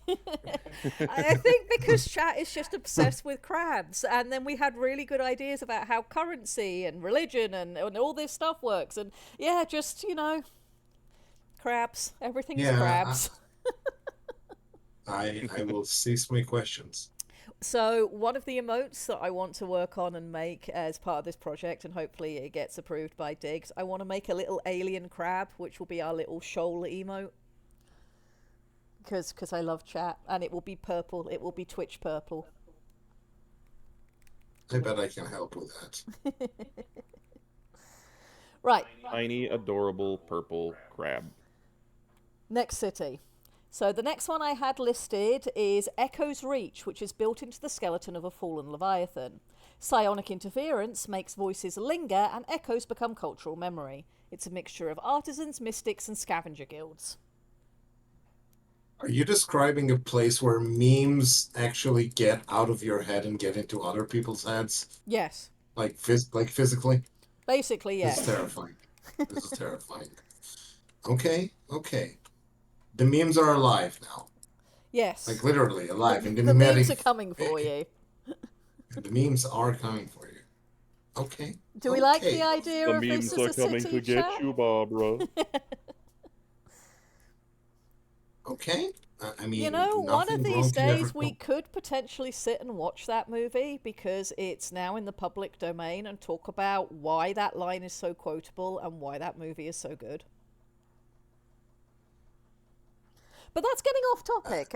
I think because chat is just obsessed with crabs, and then we had really good ideas about how currency and religion and all this stuff works, and yeah, just, crabs. Everything's Yeah, crabs. I will cease my questions. So one of the emotes that I want to work on and make as part of this project, and hopefully it gets approved by Diggs, I want to make a little alien crab, which will be our little shoal emote. Because I love chat, and it will be purple. It will be Twitch purple. I bet I can help with that. Right, Tiny, adorable purple crab. next city. So the next one I had listed is Echo's Reach, which is built into the skeleton of a fallen leviathan. Psionic interference makes voices linger and echoes become cultural memory. It's a mixture of artisans, mystics, and scavenger guilds. Are you describing a place where memes actually get out of your head and get into other people's heads? Yes, Like physically? basically, This is yes. terrifying. This is terrifying. Okay, okay. The memes are alive now. Like Yes. literally alive in the The memes memetic. are coming for you. The memes are coming for you. Okay. Do we like the Okay. idea The of this memes as are a coming city, to get chat? you, Barbara. Okay. I You mean, know, one of nothing wrong these could ever days we come. could potentially sit and watch that movie because it's now in the public domain and talk about why that line is so quotable and why that movie is so good. But that's getting off topic.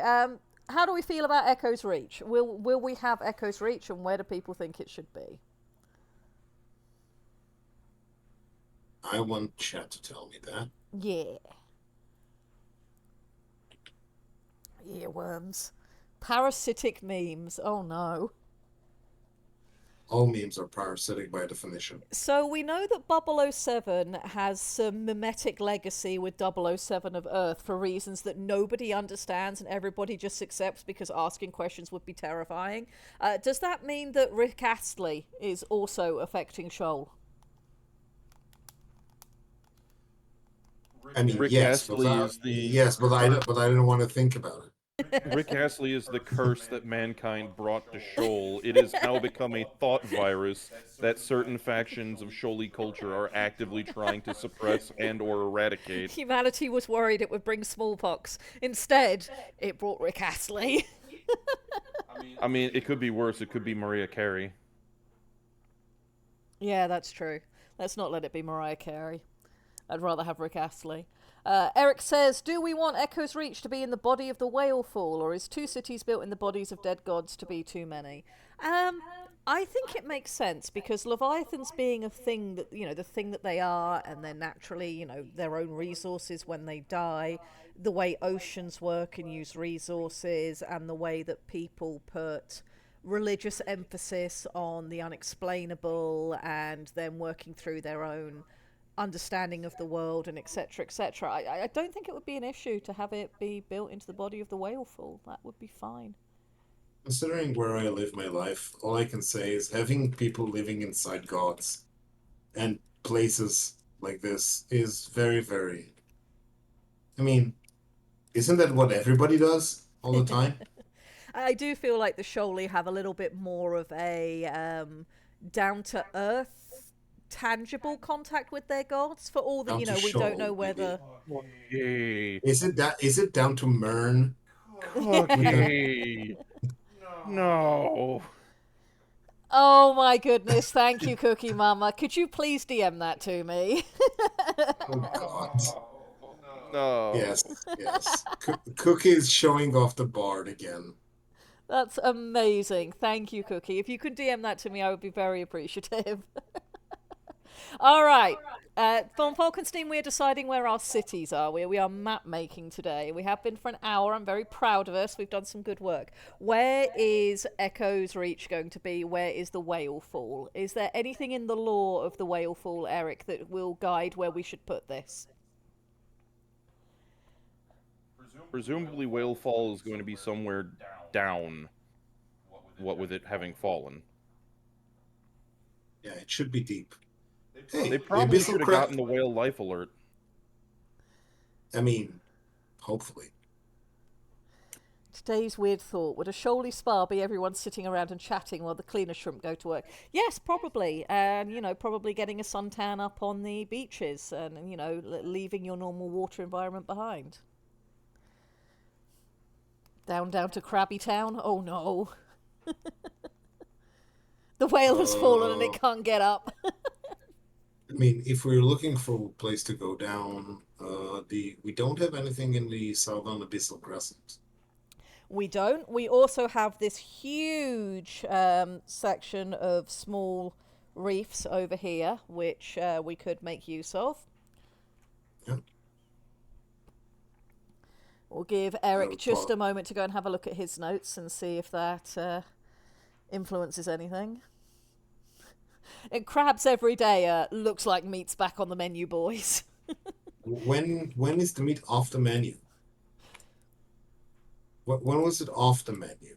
How do we feel about Echo's Reach? Will we have Echo's Reach, and where do people think it should be? I want chat to tell me that. Yeah. Earworms. Parasitic memes. Oh no. All memes are parasitic by definition. So we know that 007 has some mimetic legacy with 007 of Earth for reasons that nobody understands and everybody just accepts because asking questions would be terrifying. Does that mean that Rick Astley is also affecting Shoal? I mean, Rick yes, but Astley is the I don't want to think about it. Rick Astley is the curse that mankind brought to Shoal. It has now become a thought virus that certain factions of Shoaly culture are actively trying to suppress and or eradicate. Humanity was worried it would bring smallpox. Instead, it brought Rick Astley. I mean, it could be worse. It could be Mariah Carey. Yeah, that's true. Let's not let it be Mariah Carey. I'd rather have Rick Astley. Eric says, do we want Echo's Reach to be in the body of the whale fall, or is two cities built in the bodies of dead gods to be too many? I think it makes sense because Leviathans being a thing that, the thing that they are, and they're naturally, their own resources when they die, the way oceans work and use resources, and the way that people put religious emphasis on the unexplainable and then working through their own understanding of the world and etc etc. I don't think it would be an issue to have it be built into the body of the whale fall. That would be fine. Considering where I live my life, all I can say is having people living inside gods and places like this is very, very. I mean, isn't that what everybody does all the time? I do feel like the Shoaley have a little bit more of a down to earth tangible contact with their gods, for all that Down to we don't know Shoal, maybe. whether Yay. Is it down to Mern with the Cookie. No. Oh my goodness, thank you, Cookie Mama. Could you please DM that to me? oh god. No. Yes, yes. Cookie is showing off the bard again. That's amazing. Thank you, Cookie. If you could DM that to me, I would be very appreciative. All right. From Falkenstein, we are deciding where our cities are. We are map making today. We have been for an hour. I'm very proud of us. We've done some good work. Where is Echo's Reach going to be? Where is the Whale Fall? Is there anything in the lore of the Whale Fall, Eric, that will guide where we should put this? Presumably, Whale Fall is going to be somewhere down. What with it having fallen. Yeah, it should be deep. Hey, They the probably abyssal should have crab. gotten the whale life alert. I mean, hopefully. Today's weird thought. Would a Shoaley spa be everyone sitting around and chatting while the cleaner shrimp go to work? Yes, probably. And, probably getting a suntan up on the beaches and, leaving your normal water environment behind. Down to Krabby Town? Oh no. The whale has fallen and it can't get up. I mean, if we're looking for a place to go down, we don't have anything in the southern abyssal crescent. We don't. We also have this huge section of small reefs over here, which we could make use of. Yeah. We'll give I Eric would just prob- a moment to go and have a look at his notes and see if that influences anything. And crabs every day looks like meat's back on the menu, boys. When is the meat off the menu? When was it off the menu?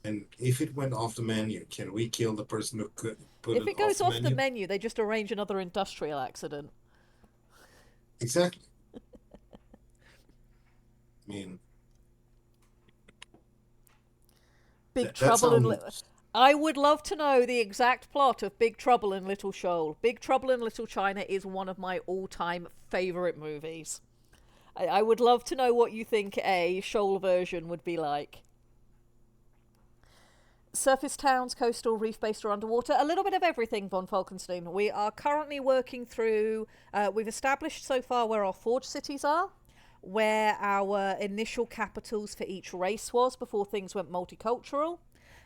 And if it went off the menu, can we kill the person who could put If it it goes off off the the menu? menu, they just arrange another industrial accident. Exactly. I mean, Big that Trouble in sounds. I would love to know the exact plot of Big Trouble in Little Shoal. Big Trouble in Little China is one of my all-time favorite movies. I would love to know what you think a Shoal version would be like. Surface towns, coastal, reef-based, or underwater. A little bit of everything, von Falkenstein. We are currently working through... we've established so far where our forge cities are, where our initial capitals for each race was before things went multicultural.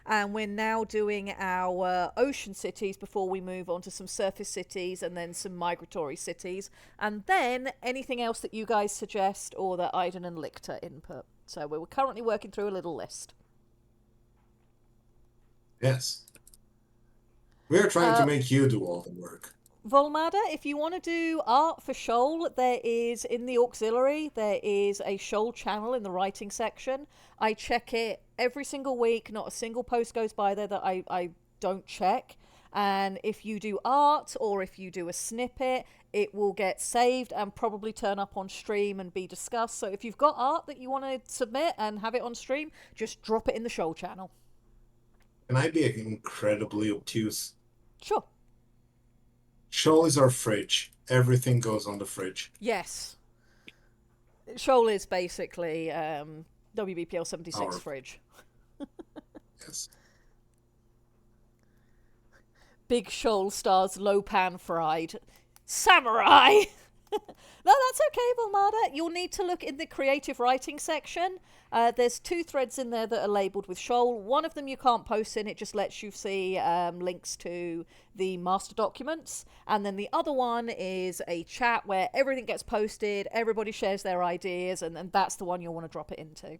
And we're now doing our ocean cities before we move on to some surface cities and then some migratory cities. And then anything else that you guys suggest or that Aiden and Lichter input. So we're currently working through a little list. Yes. We're trying to make you do all the work. Volmada, if you want to do art for Shoal, there is, in the auxiliary, there is a Shoal channel in the writing section. I check it every single week. Not a single post goes by there that I don't check. And if you do art or if you do a snippet, it will get saved and probably turn up on stream and be discussed. So if you've got art that you want to submit and have it on stream, just drop it in the Shoal channel. Can I be incredibly obtuse? Sure. Shoal is our fridge. Everything goes on the fridge. Yes. Shoal is basically WBPL 76 Our- fridge. Yes. Big Shoal stars low pan fried. Samurai! No, that's okay, Volmada. You'll need to look in the creative writing section. There's 2 threads in there that are labelled with Shoal. One of them you can't post in. It just lets you see links to the master documents. And then the other one is a chat where everything gets posted, everybody shares their ideas, and that's the one you'll want to drop it into.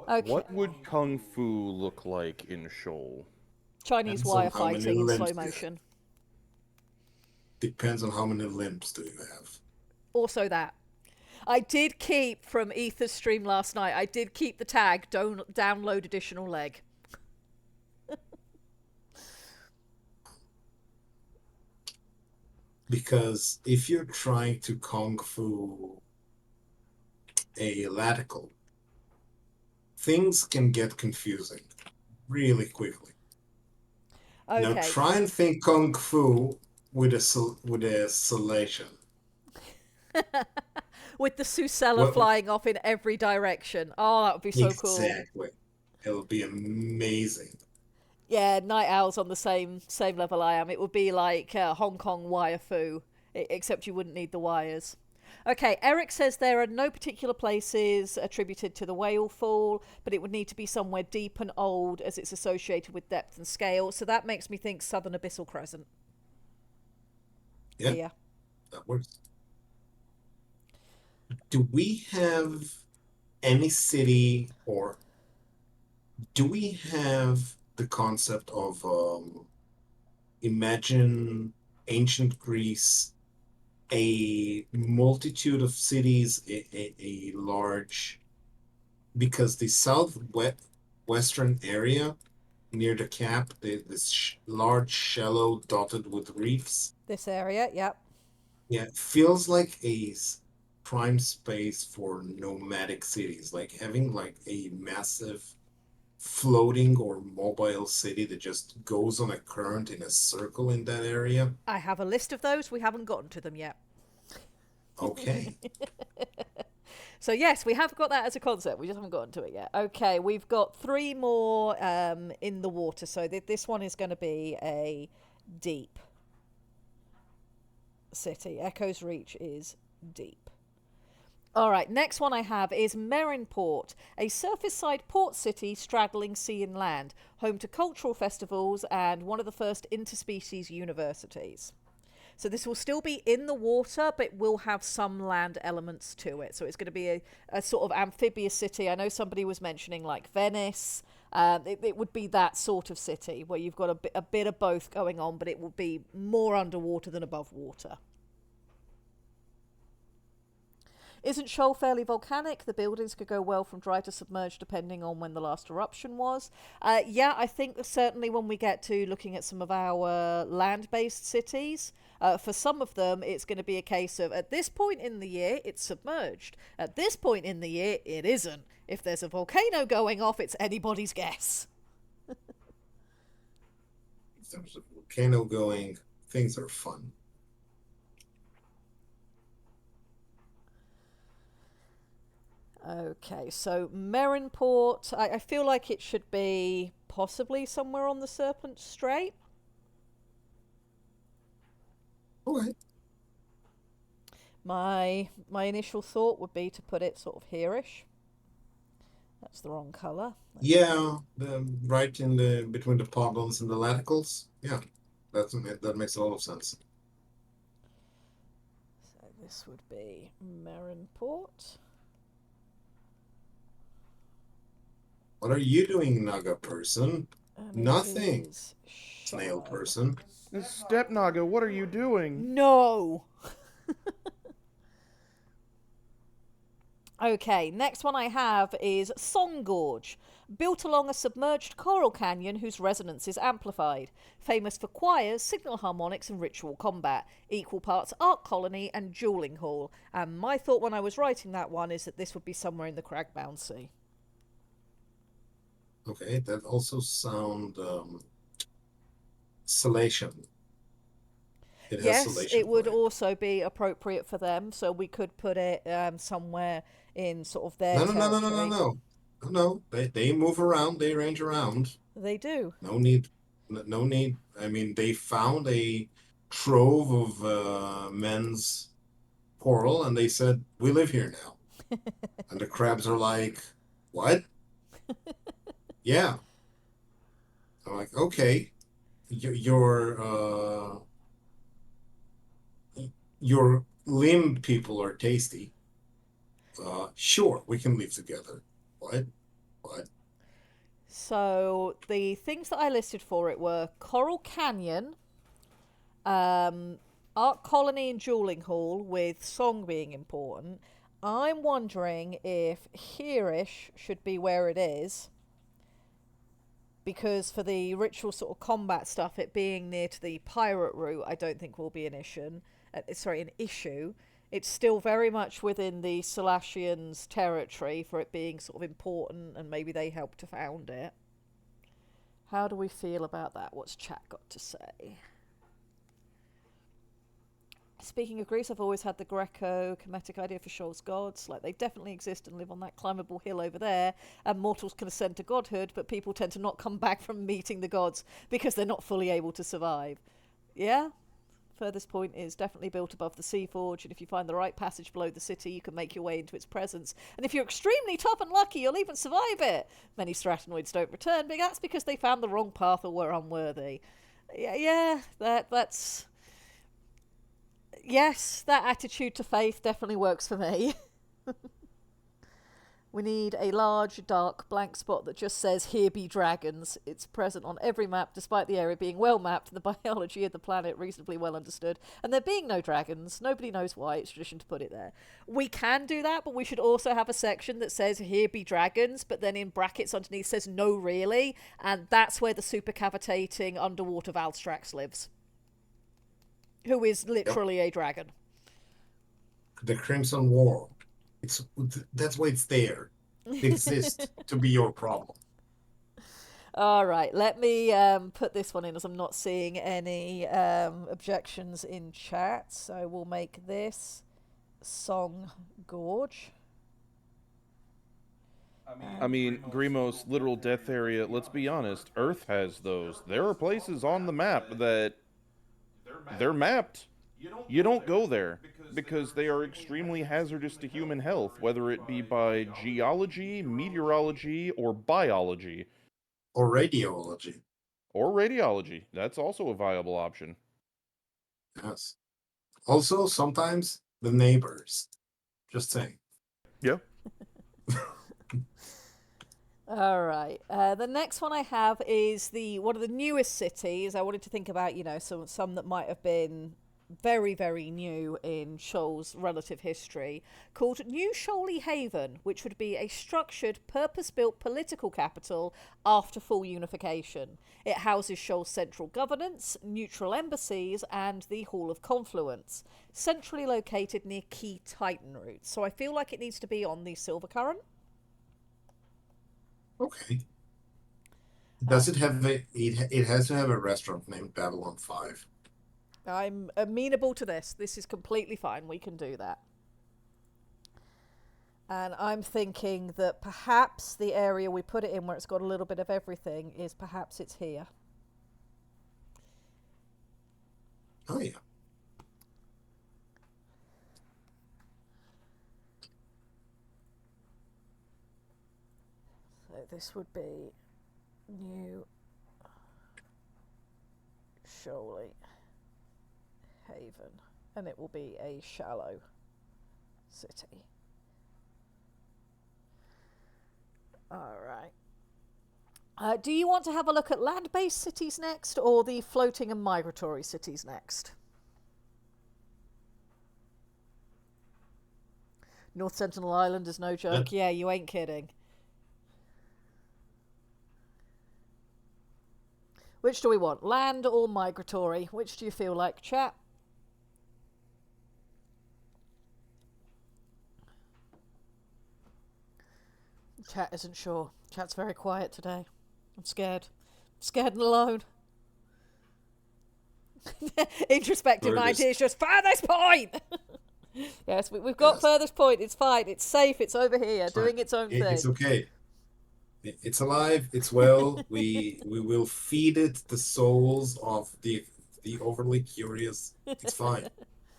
Okay. What would Kung Fu look like in Shoal? Chinese Depends wire on how many fighting in limbs slow you have. motion. Depends on how many limbs do you have. Also that. I did keep, from Ether's stream last night, I did keep the tag, don't download additional leg. Because if you're trying to Kung Fu a laticle, things can get confusing really quickly. Now Okay. try and think Kung Fu with a solution. With the Susella What- flying off in every direction. Oh, that would be so cool. Exactly. It'll be amazing. Yeah, Night Owl's on the same level I am. It would be like Hong Kong wire fu, except you wouldn't need the wires. Okay, Eric says there are no particular places attributed to the whale fall, but it would need to be somewhere deep and old as it's associated with depth and scale. So that makes me think Southern Abyssal Crescent. Yeah, that works. Do we have any city, or do we have the concept of imagine ancient Greece, a multitude of cities, a large, because the southwestern area near the cap, this large shallow dotted with reefs. This area, yep. Yeah, it feels like a prime space for nomadic cities, like having like a massive floating or mobile city that just goes on a current in a circle in that area. I have a list of those. We haven't gotten to them yet. Okay. So yes, we have got that as a concept. We just haven't gotten to it yet. Okay, we've got 3 more in the water. So this one is going to be a deep city. Echo's Reach is deep. All right, next one I have is Merinport, a surface-side port city straddling sea and land, home to cultural festivals and one of the first interspecies universities. So this will still be in the water, but will have some land elements to it. So it's going to be a sort of amphibious city. I know somebody was mentioning like Venice. It would be that sort of city where you've got a bit of both going on, but it will be more underwater than above water. Isn't Shoal fairly volcanic? The buildings could go well from dry to submerged depending on when the last eruption was. Yeah, I think certainly when we get to looking at some of our land-based cities, for some of them it's going to be a case of at this point in the year it's submerged. At this point in the year it isn't. If there's a volcano going off, it's anybody's guess. If there's a volcano going, things are fun. Okay, so Merinport, I feel like it should be possibly somewhere on the Serpent Strait. Okay. My initial thought would be to put it sort of here-ish. That's the wrong colour. Yeah, right in the between the polygons and the laticals. Yeah, that makes a lot of sense. So this would be Merinport. What are you doing, Naga person? And Nothing. it is Snail shallow. person. Step Naga, what are you doing? No! Okay, next one I have is Song Gorge. Built along a submerged coral canyon whose resonance is amplified. Famous for choirs, signal harmonics, and ritual combat. Equal parts art colony and dueling hall. And my thought when I was writing that one is that this would be somewhere in the Cragbound Sea. Okay, that also sound salation. It has Yes, salation it would for it. also be appropriate for them, so we could put it somewhere in sort of their No, no, no, no, no, no, territory. no. No, no. They move around, they range around. They do. No need. No need. I mean, they found a trove of men's coral and they said, "We live here now." And the crabs are like, "What?" Yeah. I'm like, "Okay, your limb people are tasty. Sure, we can live together." What? What? So the things that I listed for it were Coral Canyon, Art Colony and Dueling Hall, with song being important. I'm wondering if Hereish should be where it is, because for the ritual sort of combat stuff, it being near to the pirate route, I don't think will be an issue. An issue. It's still very much within the Salashians' territory for it being sort of important, and maybe they helped to found it. How do we feel about that? What's chat got to say? Speaking of Greece, I've always had the Greco-Kemetic idea for Shoal's gods. Like, they definitely exist and live on that climbable hill over there, and mortals can ascend to godhood, but people tend to not come back from meeting the gods because they're not fully able to survive. Yeah? Furthest point is definitely built above the Sea Forge, and if you find the right passage below the city, you can make your way into its presence. And if you're extremely tough and lucky, you'll even survive it. Many Stratenoids don't return, but that's because they found the wrong path or were unworthy. Yeah, that's... Yes, that attitude to faith definitely works for me. We need a large, dark, blank spot that just says, "Here be dragons." It's present on every map, despite the area being well mapped and the biology of the planet reasonably well understood. And there being no dragons, nobody knows why, it's tradition to put it there. We can do that, but we should also have a section that says, "Here be dragons," but then in brackets underneath says, "No, really." And that's where the supercavitating underwater Valstrax lives. Who is literally a dragon. The Crimson War. That's why it's there. It exists to be your problem. All right, let me put this one in as I'm not seeing any objections in chat. So we'll make this Song Gorge. I mean, Grimo's literal death area, let's be honest, Earth has those. There are places on the map that they're mapped. You don't go there because they are extremely hazardous to human health, whether it be by geology, meteorology, or biology, Or radiology. or radiology. That's also a viable option. Yes. Also, sometimes the neighbors. Just saying. Yeah. All right. The next one I have is one of the newest cities. I wanted to think about, some that might have been very, very new in Shoal's relative history, called New Shoaley Haven, which would be a structured, purpose-built political capital after full unification. It houses Shoal's central governance, neutral embassies, and the Hall of Confluence, centrally located near key Titan routes. So I feel like it needs to be on the Silver Current. Okay. Does it have it has to have a restaurant named Babylon 5. I'm amenable to this. This is completely fine. We can do that. And I'm thinking that perhaps the area we put it in where it's got a little bit of everything is perhaps it's here. Oh yeah. So this would be New Shoaley Haven. And it will be a shallow city. Alright. Do you want to have a look at land-based cities next, or the floating and migratory cities next? North Sentinel Island is no joke. Yeah, you ain't kidding. Which do we want? Land or migratory? Which do you feel like, chat? Chat isn't sure. Chat's very quiet today. I'm scared. I'm scared and alone. Introspective 90 is just furthest point! Yes, we've got furthest point. It's fine. It's safe. It's over here, doing its own thing. It's okay. It's alive. It's well. we will feed it the souls of the overly curious. It's fine.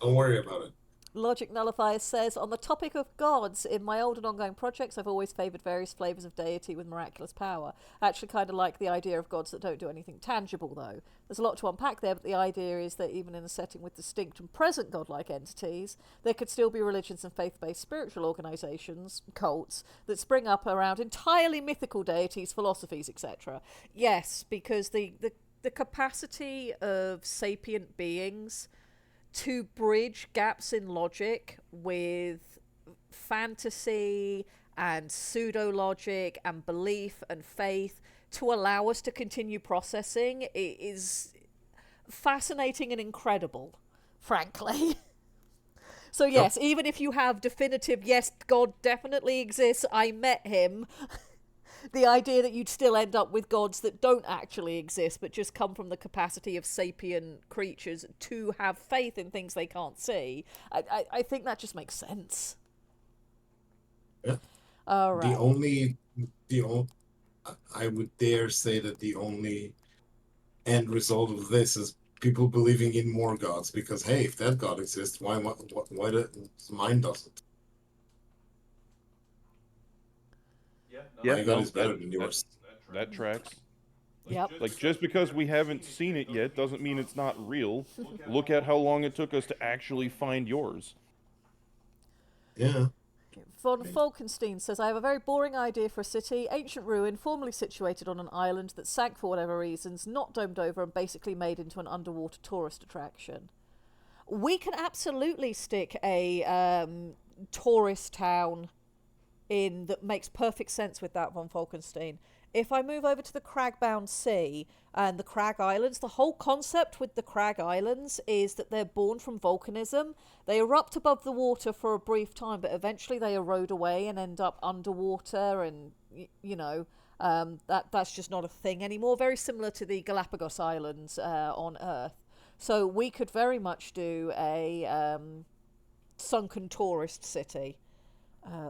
Don't worry about it. Logic Nullifier says, on the topic of gods, in my old and ongoing projects, I've always favoured various flavours of deity with miraculous power. I actually kind of like the idea of gods that don't do anything tangible, though. There's a lot to unpack there, but the idea is that even in a setting with distinct and present godlike entities, there could still be religions and faith-based spiritual organisations, cults, that spring up around entirely mythical deities, philosophies, etc. Yes, because the capacity of sapient beings to bridge gaps in logic with fantasy and pseudo-logic and belief and faith to allow us to continue processing is fascinating and incredible, frankly. So yes, even if you have definitive, yes, God definitely exists, I met him, the idea that you'd still end up with gods that don't actually exist but just come from the capacity of sapient creatures to have faith in things they can't see, I think that just makes sense. Yeah. All right. I would dare say that the only end result of this is people believing in more gods, because hey, if that god exists, why does mine doesn't? Yeah, My god is better than yours. that tracks. Yep. Like, just because we haven't seen it yet doesn't mean it's not real. Look at how long it took us to actually find yours. Yeah. Von Falkenstein says, I have a very boring idea for a city, ancient ruin, formerly situated on an island that sank for whatever reasons, not domed over and basically made into an underwater tourist attraction. We can absolutely stick a tourist town in that makes perfect sense with that, Von Falkenstein. If I move over to the Cragbound Sea and the Crag Islands, the whole concept with the Crag Islands is that they're born from volcanism. They erupt above the water for a brief time, but eventually they erode away and end up underwater, and that's just not a thing anymore. Very similar to the Galapagos Islands on Earth. So we could very much do a sunken tourist city.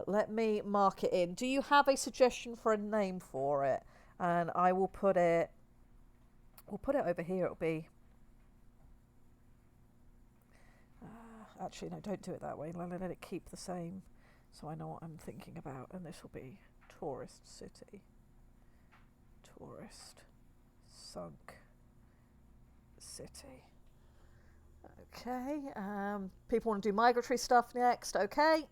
Let me mark it in. Do you have a suggestion for a name for it? And I will put it... We'll put it over here. It'll be... Actually, no, don't do it that way. Let it keep the same, so I know what I'm thinking about. And this will be tourist city. Tourist sunk city. Okay. People want to do migratory stuff next. Okay.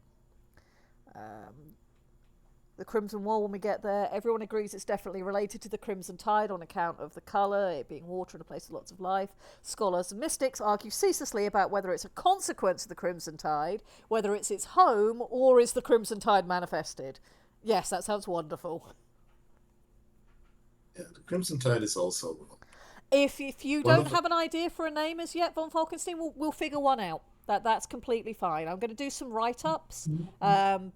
The Crimson Wall, when we get there, everyone agrees it's definitely related to the Crimson Tide on account of the colour, it being water and a place with lots of life. Scholars and mystics argue ceaselessly about whether it's a consequence of the Crimson Tide, whether it's its home, or is the Crimson Tide manifested. Yes, that sounds wonderful. Yeah, the Crimson Tide is also If you one don't of have an idea for a name as yet, Von Falkenstein, we'll figure one out. That's completely fine. I'm going to do some write-ups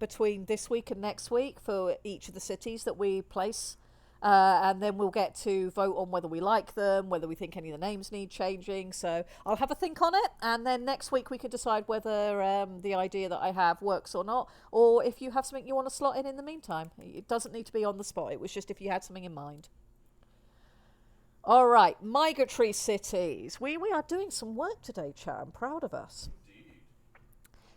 between this week and next week for each of the cities that we place, and then we'll get to vote on whether we like them, whether we think any of the names need changing. So I'll have a think on it, and then next week we can decide whether the idea that I have works or not, or if you have something you want to slot in the meantime. It doesn't need to be on the spot. It was just if you had something in mind. All right, migratory cities. We are doing some work today, chat. I'm proud of us.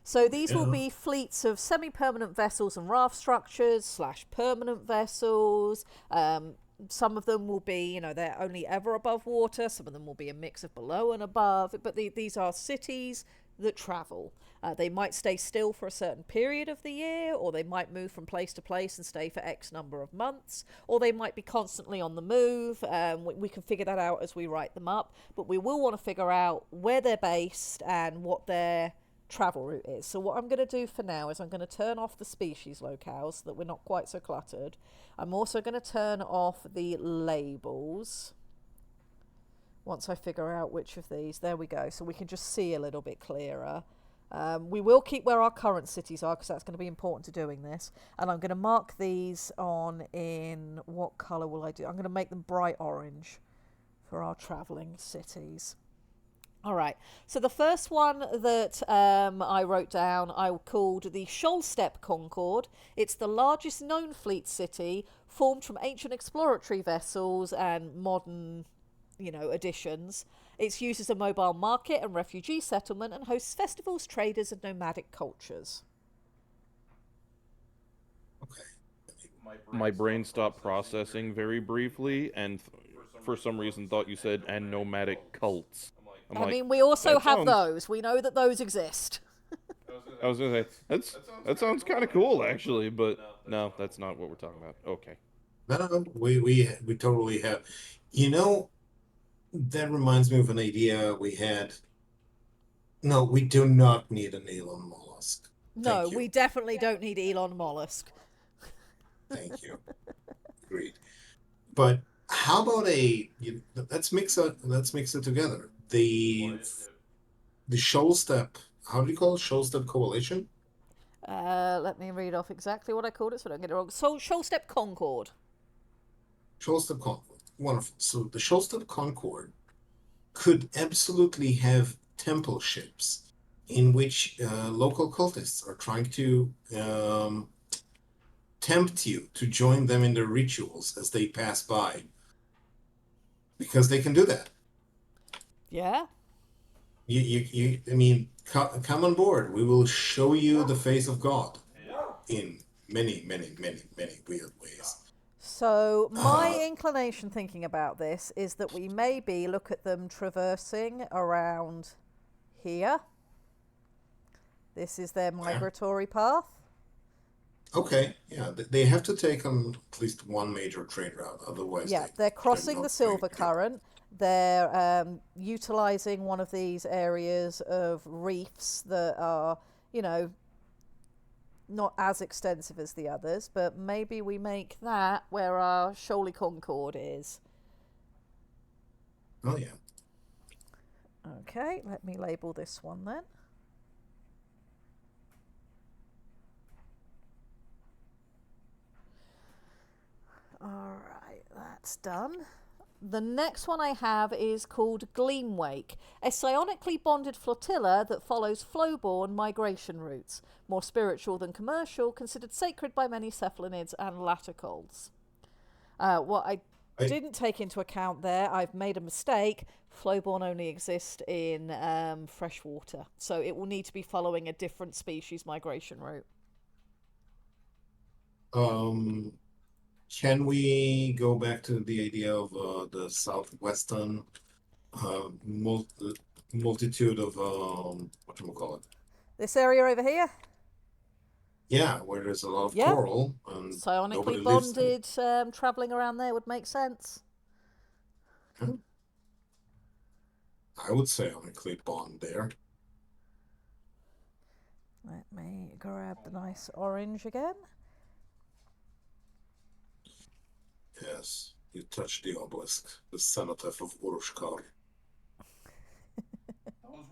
So these will be fleets of semi-permanent vessels and raft structures / permanent vessels. Some of them will be, they're only ever above water. Some of them will be a mix of below and above. But these are cities that travel. They might stay still for a certain period of the year, or they might move from place to place and stay for X number of months, or they might be constantly on the move. We can figure that out as we write them up, but we will want to figure out where they're based and what their travel route is. So what I'm going to do for now is I'm going to turn off the species locales so that we're not quite so cluttered. I'm also going to turn off the labels once I figure out which of these. There we go, so we can just see a little bit clearer. We will keep where our current cities are because that's going to be important to doing this, and I'm going to mark these on in what colour will I do? I'm going to make them bright orange for our travelling cities. All right, so the first one that I wrote down, I called the Shoalstep Concord. It's the largest known fleet city, formed from ancient exploratory vessels and modern, additions. It's used as a mobile market and refugee settlement and hosts festivals, traders, and nomadic cultures. okay. My brain stopped processing very briefly, and for some reason thought you said and nomadic cults. I mean, we also have sounds... those. We know that those exist. I was gonna say that sounds kind of cool actually, but no, that's not what we're talking about. Okay. No, we totally have. That reminds me of an idea we had. No, we do not need an Elon mollusk. No, Thank you. we definitely don't need Elon Mollusk. Thank you. Agreed. But how about let's mix it together. The Shoalstep, how do you call it? Shoalstep Coalition? Let me read off exactly what I called it so I don't get it wrong. So, Shoalstep Concord. Shoalstep Concord. Wonderful. So the Shoalstep Concord could absolutely have temple ships in which local cultists are trying to tempt you to join them in their rituals as they pass by. Because they can do that. Yeah. I mean, come on board. We will show you the face of God in many, many, many, many weird ways. So my inclination thinking about this is that we maybe look at them traversing around here. This is their migratory path. Okay, yeah, they have to take on at least one major trade route, otherwise. Yeah, they're crossing the Silver Current. They're utilizing one of these areas of reefs that are, not as extensive as the others, but maybe we make that where our Shoaly Concord is. Oh, yeah. Okay, let me label this one then. All right, that's done. The next one I have is called Gleamwake, a psionically bonded flotilla that follows flowborne migration routes, more spiritual than commercial, considered sacred by many cephalinids and laticoles. What I I didn't take into account there. I've made a mistake. Flowborn only exist in freshwater, so it will need to be following a different species migration route. um can we go back to the idea of the southwestern mul multitude of what do we call it? This area over here, Yeah, where there's a lot of yeah, coral and psionically nobody lives in it. bonded, traveling around there would make sense. Huh? I would say on a clip bond there. Let me grab the nice orange again. Yes, you touch the obelisk, the cenotaph of Urushkar.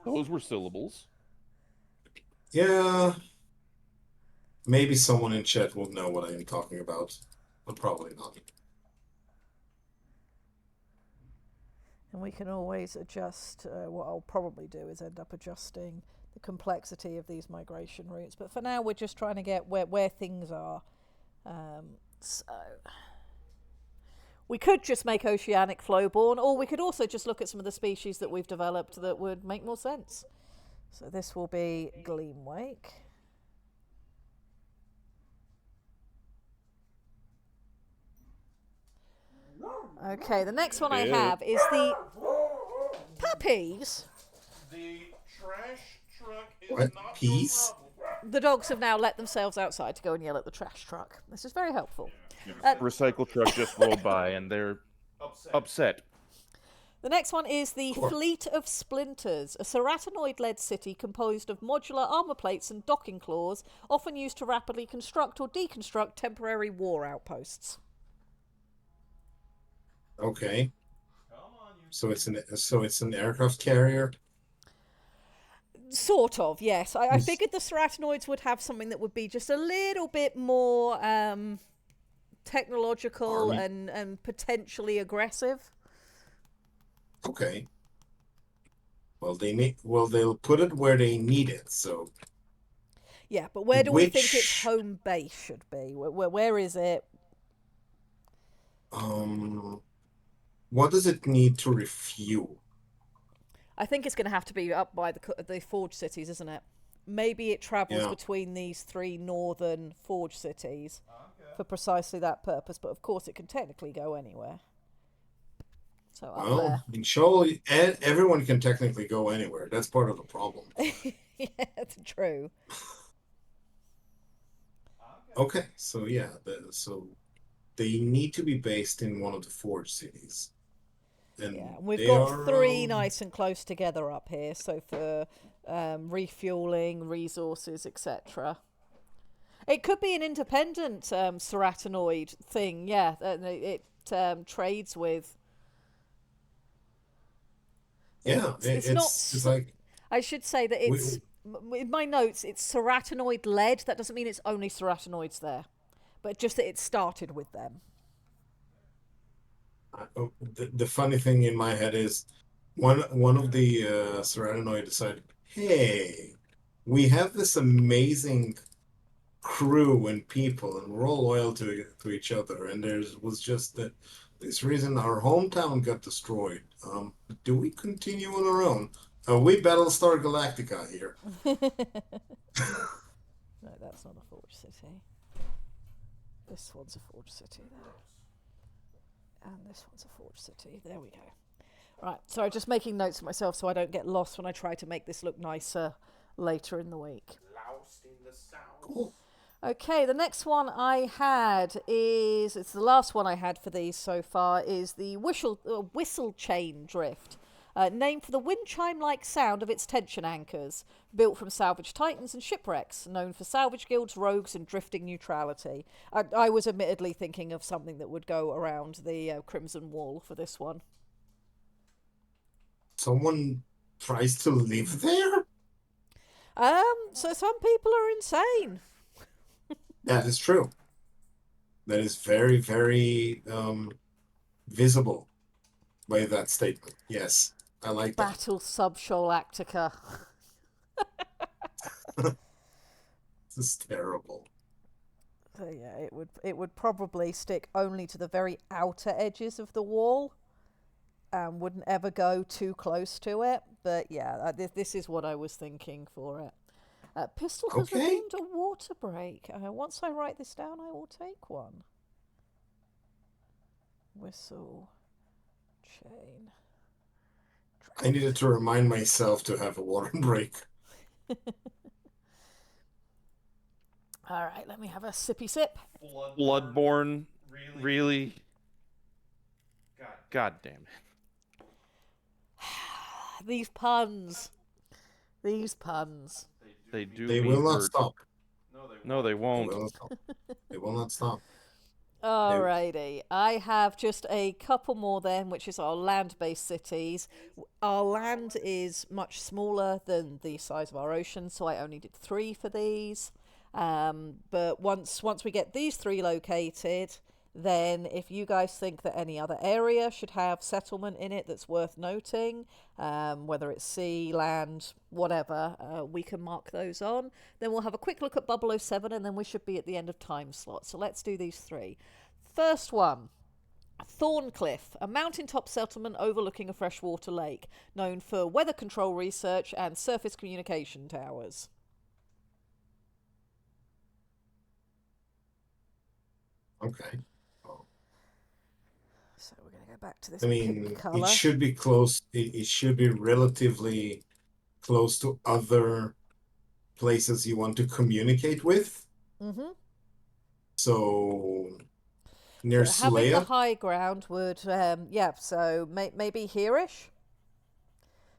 Those were syllables. Yeah, maybe someone in chat will know what I am talking about, but probably not. And we can always adjust. What I'll probably do is end up adjusting the complexity of these migration routes. But for now, we're just trying to get where things are. So we could just make oceanic flowborn, or we could also just look at some of the species that we've developed that would make more sense. So this will be Gleamwake. Okay, the next one I have is the puppies. The trash truck is What? not Peas? your problem. The dogs have now let themselves outside to go and yell at the trash truck. This is very helpful. Recycle truck just rolled by and they're upset. The next one is the Cool. Fleet of Splinters, a ceratinoid-led city composed of modular armor plates and docking claws, often used to rapidly construct or deconstruct temporary war outposts. Okay. So it's an aircraft carrier. Sort of, yes. I figured the ceratinoids would have something that would be just a little bit more technological Army. and potentially aggressive. Okay. Well, they'll put it where they need it. So Yeah, but where do we think its Which- home base should be? Where is it? what does it need to refuel? I think it's going to have to be up by the Forge cities, isn't it? Maybe it travels Yeah. between these three northern Forge cities for precisely that purpose, but of course it can technically go anywhere. So up Well, in Shoal, everyone can technically go anywhere. That's part of the problem. there. Yeah, that's true. Okay, so yeah, so they need to be based in one of the Forge cities. And Yeah, and we've they got are, three nice and close together up here, so for refueling, resources, etc. It could be an independent ceratinoid thing, yeah. It trades with. yeah, It's it's not it's like I should say that it's in my notes. It's ceratinoid led. That doesn't mean it's only ceratinoids there, but just that it started with them. the funny thing in my head is one of the Ceratinoid decided, hey, we have this amazing crew and people, and we're all loyal to each other, and was just this reason our hometown got destroyed. Do we continue on our own? We Battlestar Galactica here. No, that's not a Forge City. This one's a Forge City there. And this one's a Forge City. There we go. Right, sorry, just making notes for myself so I don't get lost when I try to make this look nicer later in the week. Lost in the sound. Cool. Okay, the next one I had is, it's the last one I had for these so far, is the whistle chain drift. Named for the wind chime-like sound of its tension anchors, built from salvage titans and shipwrecks, known for salvage guilds, rogues, and drifting neutrality. I was admittedly thinking of something that would go around the Crimson Wall for this one. Someone tries to live there? So some people are insane. That is true. That is very, very visible by that statement. Yes, I like that. Battle Subshoal Actica. This is terrible. Yeah, it would probably stick only to the very outer edges of the wall and wouldn't ever go too close to it. But yeah, this is what I was thinking for it. Pistol has Okay. redeemed a water break. Once I write this down, I will take one. Whistle, chain. I needed to remind myself to have a water break. All right, let me have a sippy sip. Bloodborne, really? God damn it. These puns. These puns. They do They me will not hurt. stop. No, they They won't. will not stop. They will not stop. Alrighty, I have just a couple more then, which is our land-based cities. Our land is much smaller than the size of our ocean, so I only did 3 for these. But once we get these 3 located, then if you guys think that any other area should have settlement in it that's worth noting, whether it's sea, land, whatever, we can mark those on. Then we'll have a quick look at Bubble 07 and then we should be at the end of time slot. So let's do these 3. First one, Thorncliffe, a mountaintop settlement overlooking a freshwater lake, known for weather control research and surface communication towers. Okay. So we're going to go back to this I pink mean, colour. it should be close. It should be relatively close to other places you want to communicate with. Mm-hmm. So near So having the Sulea. high ground would, so maybe here-ish?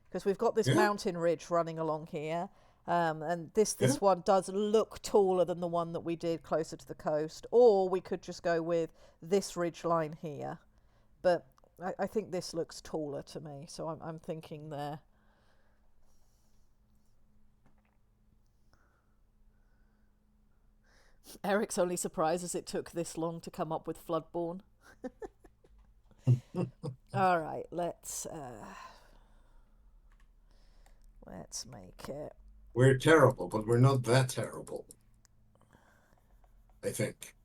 Because we've got this Yeah. mountain ridge running along here. And this Yeah. one does look taller than the one that we did closer to the coast. Or we could just go with this ridge line here. But I think this looks taller to me, so I'm thinking there. Eric's only surprised as it took this long to come up with Floodborne. All right, let's make it. We're terrible, but we're not that terrible. I think.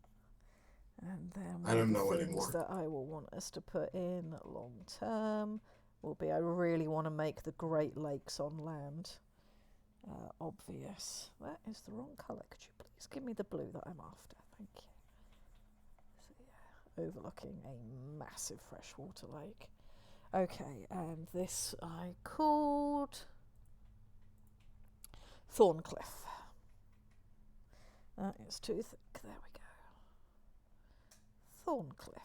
And then I don't one of know the things anymore. that I will want us to put in long term will be I really want to make the Great Lakes on land obvious. That is the wrong colour. Could you please give me the blue that I'm after? Thank you. So yeah, overlooking a massive freshwater lake. Okay, and this I called Thorncliffe. That is too thick. There we go. Thorncliffe.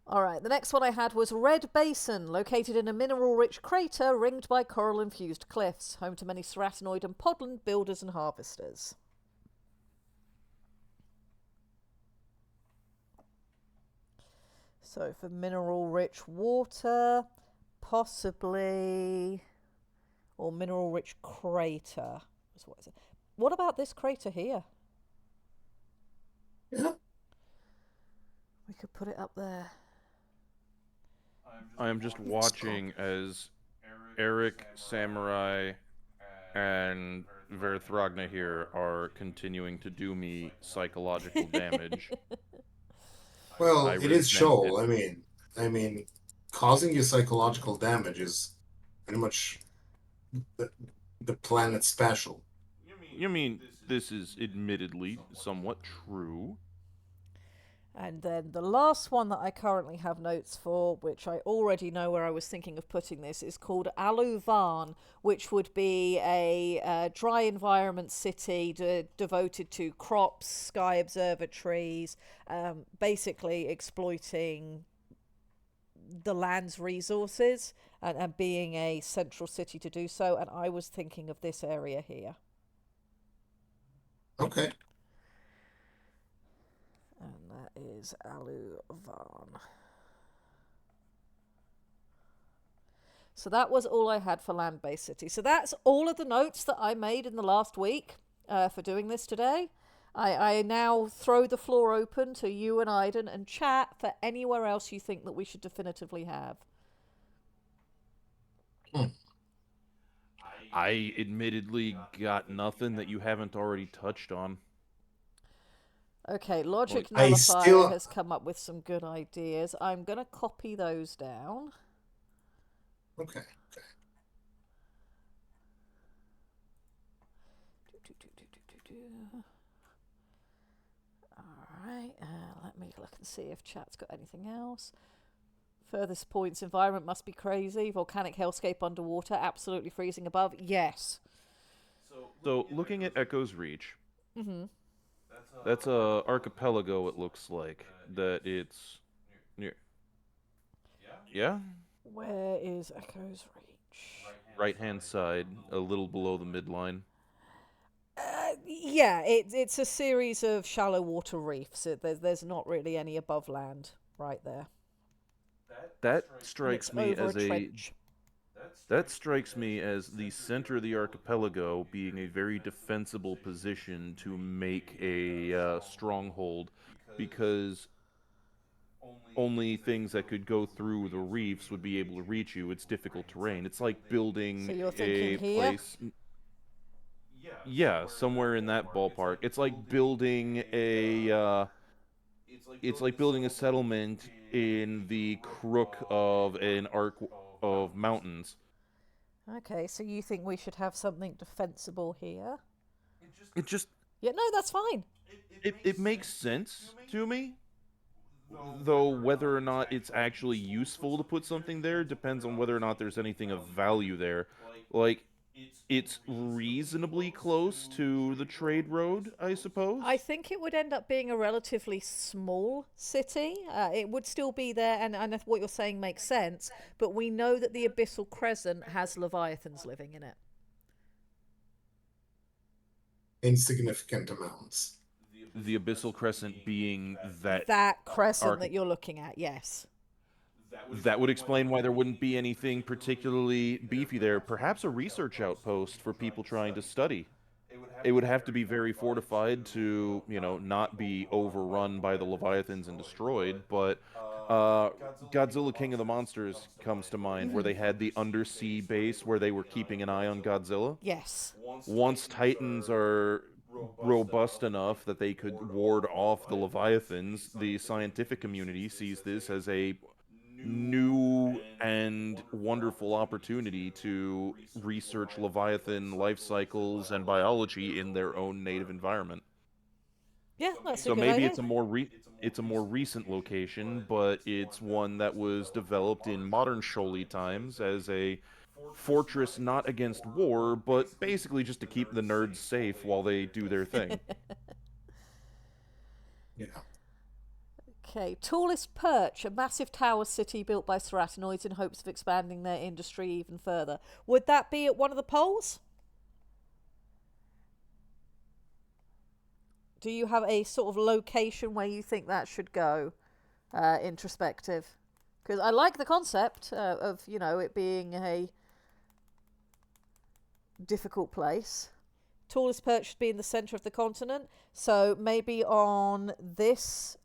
Alright, the next one I had was Red Basin, located in a mineral-rich crater ringed by coral-infused cliffs, home to many ceratinoid and podland builders and harvesters. So for mineral-rich water, possibly, or mineral-rich crater. What is it? What about this crater here? Yeah. We could put it up there. I am just watching as Eric, Samurai, and Verthragna here are continuing to do me psychological damage. Well, I it is resent Shoal. it. I mean, causing you psychological damage is pretty much the planet's special. You mean this is admittedly somewhat true? And then the last one that I currently have notes for, which I already know where I was thinking of putting this, is called Aluvan, which would be a dry environment city devoted to crops, sky observatories, basically exploiting the land's resources and being a central city to do so. And I was thinking of this area here. Okay. And that is Aluvan. So that was all I had for land-based city. So that's all of the notes that I made in the last week for doing this today. I now throw the floor open to you and Aiden and chat for anywhere else you think that we should definitively have. I admittedly got nothing that you haven't already touched on. Okay, Logic I Nullifier still has come up with some good ideas. I'm going to copy those down. okay. Alright, let me look and see if chat's got anything else. Furthest points, environment must be crazy. Volcanic hellscape underwater, absolutely freezing above. Yes. So looking at Echo's Reach, Mm-hmm. that's a archipelago. It looks like that it's near. Yeah, Where is Echo's Reach? right hand side, a little below the midline. Yeah, it's a series of shallow water reefs. There's not really any above land right there. That And it's strikes me over a as a trench. that strikes me as the center of the archipelago being a very defensible position to make a stronghold, because only things that could go through the reefs would be able to reach you. It's difficult terrain. It's like So building you're thinking a here? place. Yeah, somewhere in that ballpark. It's like building a settlement in the crook of an arc of mountains. Okay, so you think we should have something defensible here? It just Yeah, no, that's fine. it makes sense to me. Though whether or not it's actually useful to put something there depends on whether or not there's anything of value there. Like, it's reasonably close to the trade road, I suppose. I think it would end up being a relatively small city. It would still be there, and if what you're saying makes sense, but we know that the Abyssal Crescent has Leviathans living in it. Insignificant amounts. The Abyssal Crescent being that That crescent arc. that you're looking at, yes. That would explain why there wouldn't be anything particularly beefy there. Perhaps a research outpost for people trying to study. It would have to be very fortified to, not be overrun by the Leviathans and destroyed, but uh, Godzilla King of the Monsters comes to mind, where they had the undersea base where they were keeping an eye on Godzilla. Yes. Once Titans are robust enough that they could ward off the Leviathans, the scientific community sees this as a new and wonderful opportunity to research Leviathan life cycles and biology in their own native environment. Yeah, that's a So good maybe idea. it's a more recent location, but it's one that was developed in modern Sholi times as a fortress not against war, but basically just to keep the nerds safe while they do their thing. Yeah. Okay, Tallest Perch, a massive tower city built by ceratinoids in hopes of expanding their industry even further. Would that be at one of the poles? Do you have a sort of location where you think that should go? Introspective, because I like the concept of it being a difficult place. Tallest perch should be in the center of the continent, so maybe on this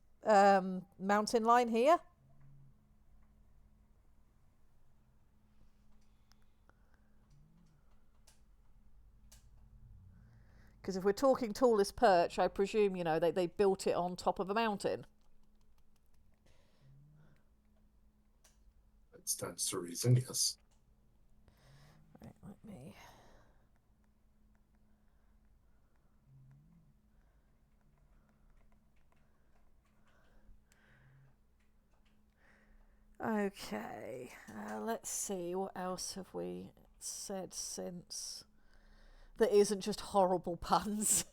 mountain line here. Because if we're talking tallest perch, I presume they built it on top of a mountain. That stands to reason, yes. Right, let me. Okay, let's see, what else have we said since that isn't just horrible puns?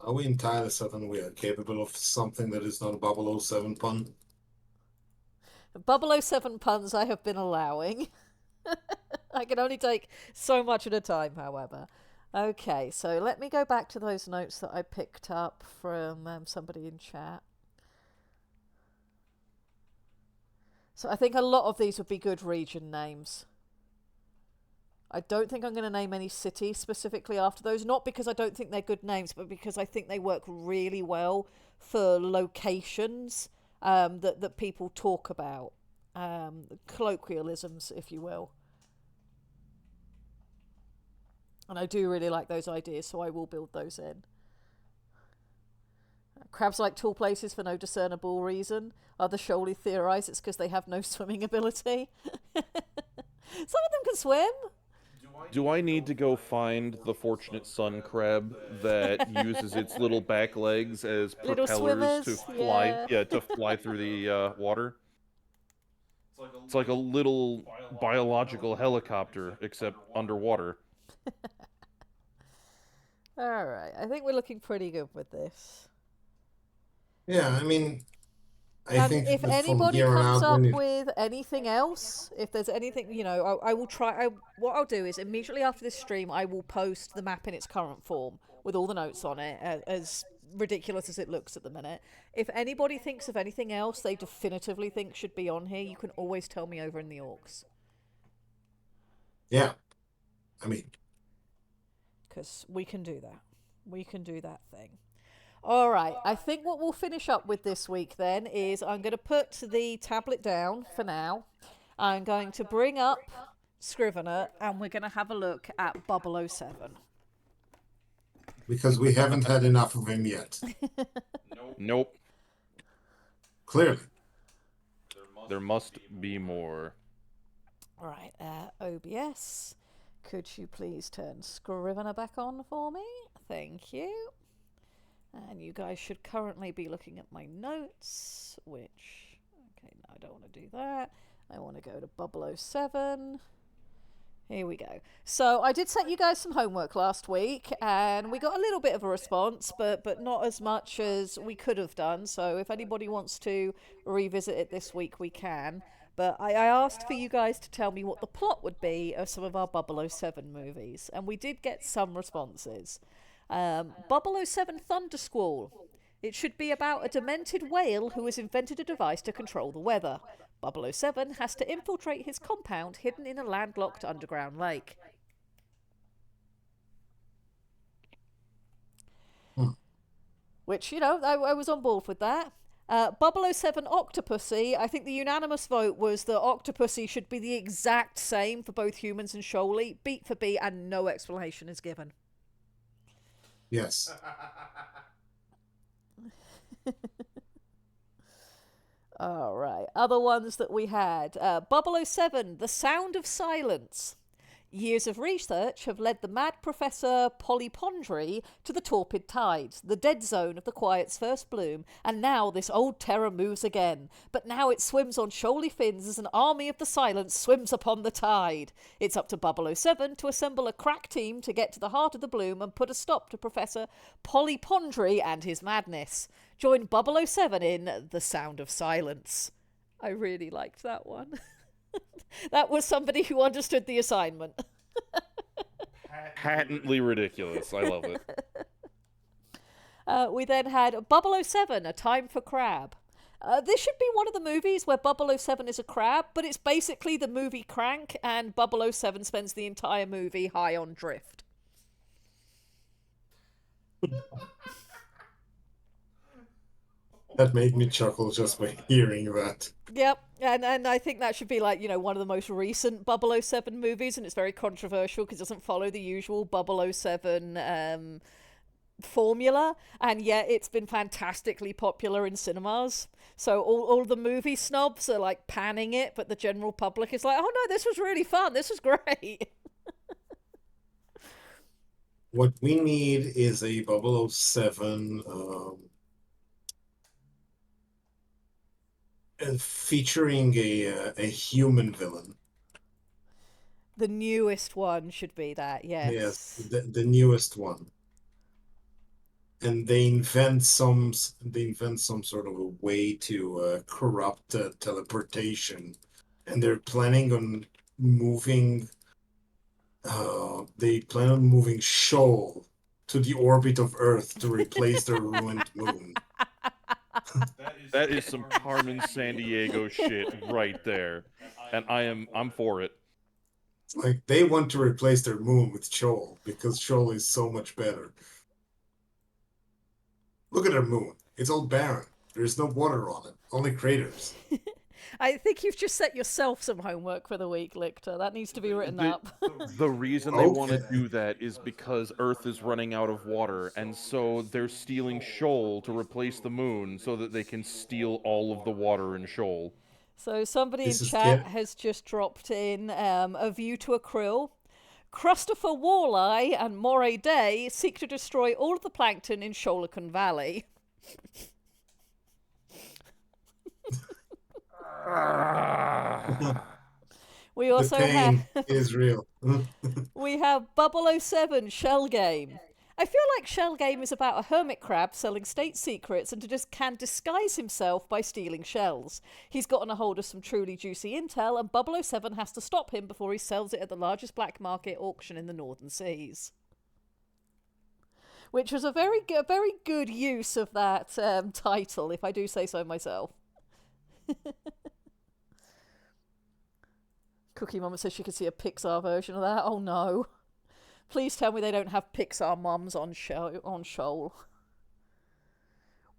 Are we entirely certain we are capable of something that is not a Bubble 07 pun? Bubble 07 puns I have been allowing. I can only take so much at a time, however. Okay, so let me go back to those notes that I picked up from somebody in chat. So I think a lot of these would be good region names. I don't think I'm going to name any cities specifically after those, not because I don't think they're good names, but because I think they work really well for locations that people talk about. Colloquialisms, if you will. And I do really like those ideas, so I will build those in. Crabs like tall places for no discernible reason. Other Shoaly theorise it's because they have no swimming ability. Some of them can swim. Do I need to go find the fortunate sun crab that uses its little back legs as Little propellers to swimmers, fly? yeah. Yeah, to fly through the water. It's like a little biological helicopter, except underwater. Alright, I think we're looking pretty good with this. Yeah, I mean, I And think if that from anybody here on comes out, up when you with anything else, if there's anything, I will try. What I'll do is immediately after this stream, I will post the map in its current form with all the notes on it, as ridiculous as it looks at the minute. If anybody thinks of anything else they definitively think should be on here, you can always tell me over in the orcs. yeah, I mean, Because we can do that. We can do that thing. All right, I think what we'll finish up with this week then is I'm going to put the tablet down for now. I'm going to bring up Scrivener and we're going to have a look at Bubble 07. because we haven't had enough of him yet. Nope. Clearly. There must be more. All right, OBS, could you please turn Scrivener back on for me? Thank you. And you guys should currently be looking at my notes, which, okay, no, I don't want to do that. I want to go to Bubble 07. Here we go. So I did set you guys some homework last week, and we got a little bit of a response, but not as much as we could have done. So if anybody wants to revisit it this week, we can. But I asked for you guys to tell me what the plot would be of some of our Bubble 07 movies, and we did get some responses. Bubble 07 Thunder Squall. It should be about a demented whale who has invented a device to control the weather. Bubble 07 has to infiltrate his compound hidden in a landlocked underground lake. Which, I was on board with that. Bubble 07 Octopussy. I think the unanimous vote was that Octopussy should be the exact same for both humans and Shoaly, beat for beat, and no explanation is given. Yes. All right. Other ones that we had. Bubble 07, The Sound of Silence. Years of research have led the mad Professor Polypondry to the torpid tides, the dead zone of the quiet's first bloom, and now this old terror moves again. But now it swims on shoaly fins as an army of the silence swims upon the tide. It's up to Bubble 07 to assemble a crack team to get to the heart of the bloom and put a stop to Professor Polypondry and his madness. Join Bubble 07 in The Sound of Silence. I really liked that one. That was somebody who understood the assignment. Patently ridiculous. I love it. We then had Bubble 07, A Time for Crab. This should be one of the movies where Bubble 07 is a crab, but it's basically the movie Crank, and Bubble 07 spends the entire movie high on drift. That made me chuckle just by hearing that. Yep, and I think that should be like, one of the most recent Bubble 07 movies, and it's very controversial because it doesn't follow the usual Bubble 07 formula, and yet it's been fantastically popular in cinemas. So all the movie snobs are like panning it, but the general public is like, oh no, this was really fun, this was great. What we need is a 007 featuring a human villain. The newest one should be that, yes. Yes, the newest one. And they invent some sort of a way to corrupt teleportation, and they're planning on moving. They plan on moving Shoal to the orbit of Earth to replace their ruined moon. That is some Carmen Sandiego shit right there, and I'm for it. It's like they want to replace their moon with Shoal because Shoal is so much better. Look at their moon; it's all barren. There's no water on it, only craters. I think you've just set yourself some homework for the week, Lictor. That needs to be written The, up. the reason they want to Okay. do that is because Earth is running out of water, and so they're stealing Shoal to replace the moon so that they can steal all of the water in Shoal. So somebody in This is chat get has just dropped in a view to a krill. Christopher Walleye and Moray Day seek to destroy all of the plankton in Shoalacan Valley. We the also pain have is real. we have Bubble O 07 Shell Game. I feel like Shell Game is about a hermit crab selling state secrets and just can disguise himself by stealing shells. He's gotten a hold of some truly juicy intel, and Bubble O 07 has to stop him before he sells it at the largest black market auction in the Northern Seas. Which was a very good use of that title, if I do say so myself. Cookie Mama says she could see a Pixar version of that. Oh no. Please tell me they don't have Pixar mums on Shoal.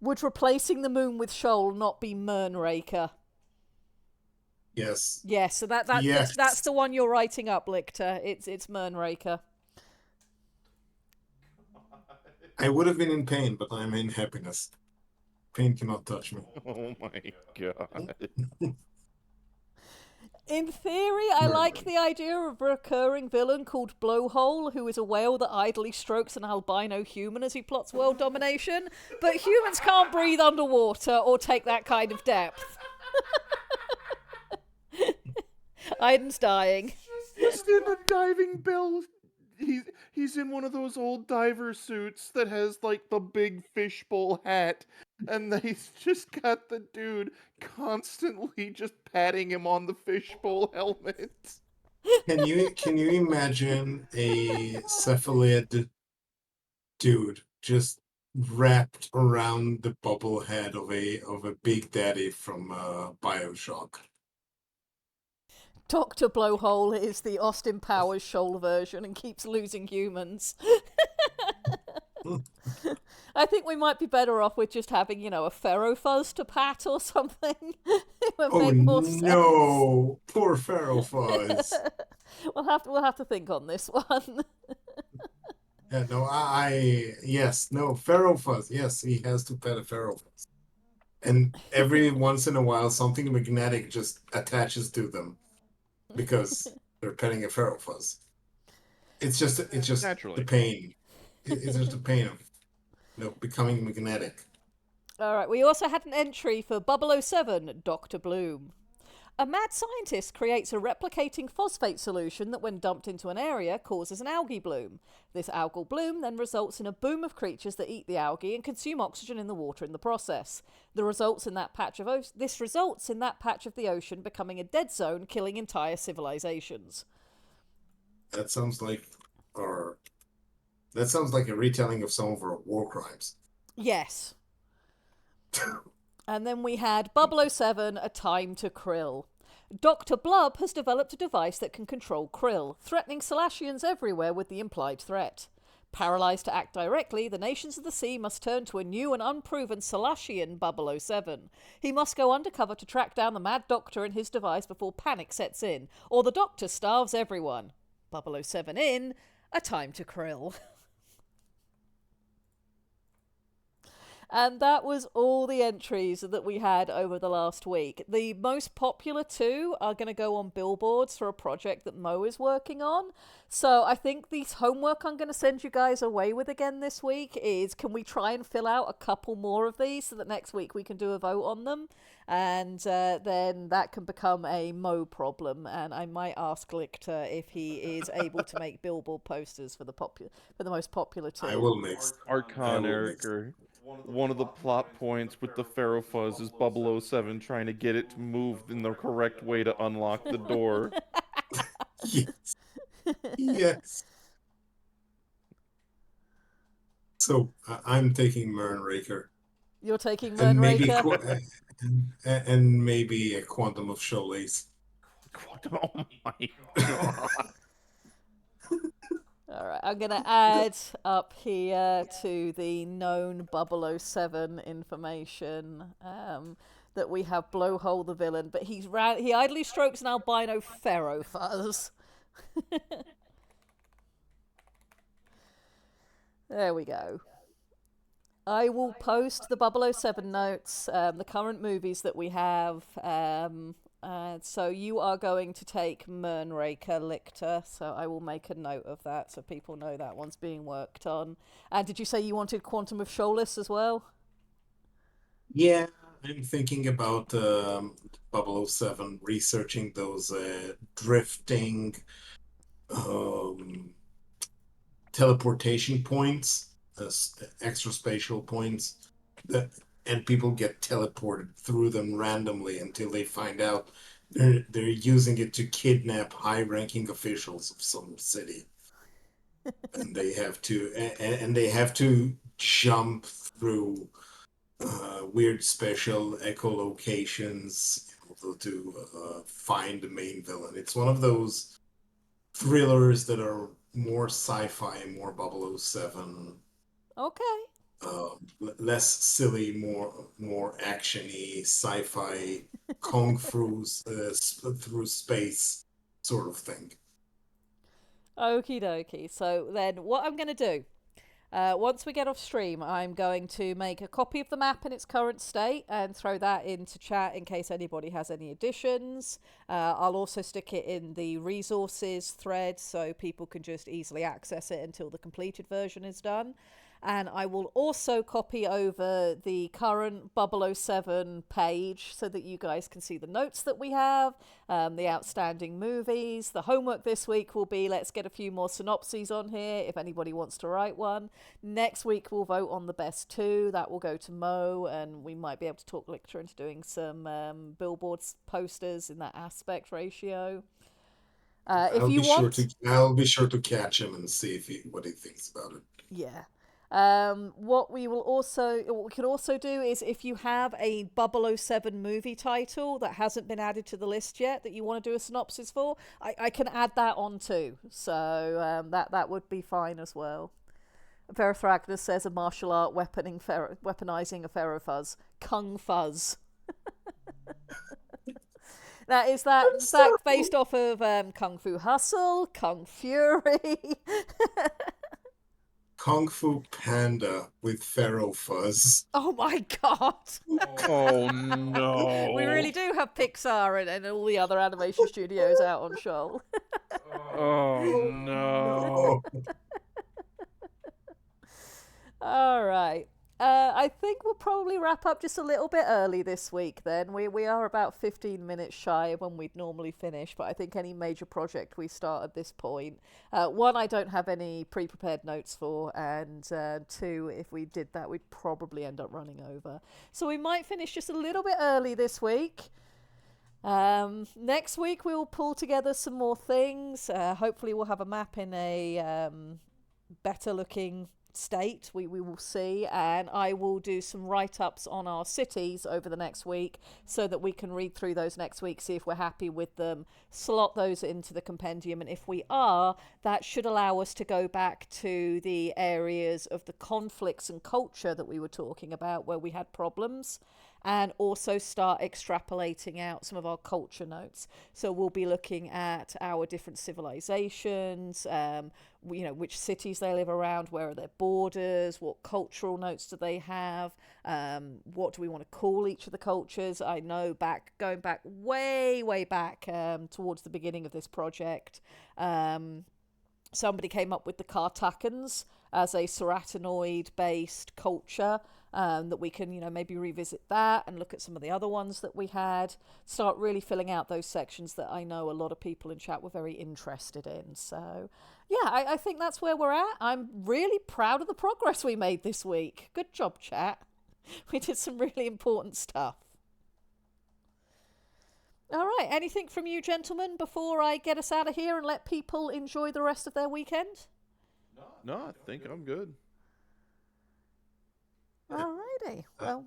Would replacing the moon with Shoal not be Moonraker? Yes. Yes, so that's Yes. the one you're writing up, Lictor. It's Moonraker. I would have been in pain, but I'm in happiness. Pain cannot touch me. Oh my god. In theory, I like Murdering. the idea of a recurring villain called Blowhole, who is a whale that idly strokes an albino human as he plots world domination, but humans can't breathe underwater or take that kind of depth. Aiden's dying. He's in a diving bell. He's in one of those old diver suits that has like the big fishbowl hat, and they've just got the dude constantly just patting him on the fishbowl helmet. Can you imagine a cephalid dude just wrapped around the bubble head of a Big Daddy from BioShock? Dr. Blowhole is the Austin Powers Shoal version and keeps losing humans. I think we might be better off with just having, a Pharaoh Fuzz to pat or something. It would Oh make more sense. no, poor Pharaoh Fuzz. We'll have to think on this one. Yeah, no, yes, no, Pharaoh Fuzz. Yes, he has to pet a Pharaoh Fuzz. And every once in a while, something magnetic just attaches to them because they're petting a Pharaoh Fuzz. It's just the Naturally. pain. It's just the pain of becoming magnetic. Alright, we also had an entry for Bubble O 07, Dr. Bloom. A mad scientist creates a replicating phosphate solution that, when dumped into an area, causes an algae bloom. This algal bloom then results in a boom of creatures that eat the algae and consume oxygen in the water in the process. This results in that patch of the ocean becoming a dead zone, killing entire civilizations. That sounds like a retelling of some of our war crimes. Yes. And then we had Bubble O 07, A Time to Krill. Dr. Blub has developed a device that can control krill, threatening Salashians everywhere with the implied threat. Paralysed to act directly, the nations of the sea must turn to a new and unproven Salashian Bubble O 07. He must go undercover to track down the Mad Doctor and his device before panic sets in, or the Doctor starves everyone. Bubble O 07 in, A Time to Krill. And that was all the entries that we had over the last week. The most popular two are going to go on billboards for a project that Mo is working on. So I think the homework I'm going to send you guys away with again this week is, can we try and fill out a couple more of these so that next week we can do a vote on them? And then that can become a Mo problem. And I might ask Lictor if he is able to make billboard posters for the most popular two. I will mix. Archon Eric, one of the plot points with the Pharaoh Fuzz is Bubble O 07 trying to get it to move in the correct way to unlock the door. Yes. Yes. So I'm taking Mernraker. You're taking And maybe Moonraker? and maybe a Quantum of Sholace. Oh my god. Alright, I'm going to add up here to the known Bubble O 07 information. that we have Blowhole the villain, but he idly strokes an albino pharaoh fuzz. There we go. I will post the 007 notes, the current movies that we have. So you are going to take Moonraker Lictor, so I will make a note of that so people know that one's being worked on. And did you say you wanted Quantum of Solace as well? Yeah, I'm thinking about 007, researching those drifting um, teleportation points, extra spatial points, that, and people get teleported through them randomly until they find out they're using it to kidnap high-ranking officials of some city, and they have to jump through weird special echolocations in order to find the main villain. It's one of those thrillers that are more sci-fi, more 007, Okay. less silly, more actiony, sci-fi, kung fu through space sort of thing. Okie dokie. So then what I'm going to do, once we get off stream, I'm going to make a copy of the map in its current state and throw that into chat in case anybody has any additions. I'll also stick it in the resources thread so people can just easily access it until the completed version is done. And I will also copy over the current 007 page so that you guys can see the notes that we have, the outstanding movies. The homework this week will be let's get a few more synopses on here if anybody wants to write one. Next week we'll vote on the best two. That will go to Mo, and we might be able to talk Lictor into doing some billboards posters in that aspect ratio. If you want, I'll be sure to catch him and see what he thinks about it. yeah. What we can also do is if you have a 007 movie title that hasn't been added to the list yet that you want to do a synopsis for, I can add that on too. So that would be fine as well. Verithragna says a martial art weaponizing a Pharaoh fuzz. Kung Fuzz. That is that based off of Kung Fu Hustle, Kung Fury. Kung Fu Panda with Pharaoh fuzz. Oh my god! Oh no! We really do have Pixar and all the other animation studios out on Shoal. Oh no! All right. I think we'll probably wrap up just a little bit early this week then. We are about 15 minutes shy of when we'd normally finish, but I think any major project we start at this point, one, I don't have any pre-prepared notes for, and two, if we did that, we'd probably end up running over. So we might finish just a little bit early this week. Next week we'll pull together some more things. Hopefully we'll have a map in a better looking state. We will see, and I will do some write-ups on our cities over the next week so that we can read through those next week, see if we're happy with them, slot those into the compendium, and if we are, that should allow us to go back to the areas of the conflicts and culture that we were talking about where we had problems, and also start extrapolating out some of our culture notes. So we'll be looking at our different civilizations, which cities they live around, where are their borders, what cultural notes do they have, what do we want to call each of the cultures. I know going back way back towards the beginning of this project, somebody came up with the Kartakans as a Ceratinoid-based culture, that we can, maybe revisit that and look at some of the other ones that we had. Start really filling out those sections that I know a lot of people in chat were very interested in. So, yeah, I think that's where we're at. I'm really proud of the progress we made this week. Good job, chat. We did some really important stuff. All right, anything from you gentlemen before I get us out of here and let people enjoy the rest of their weekend? No, I think I'm good. Alrighty. Well,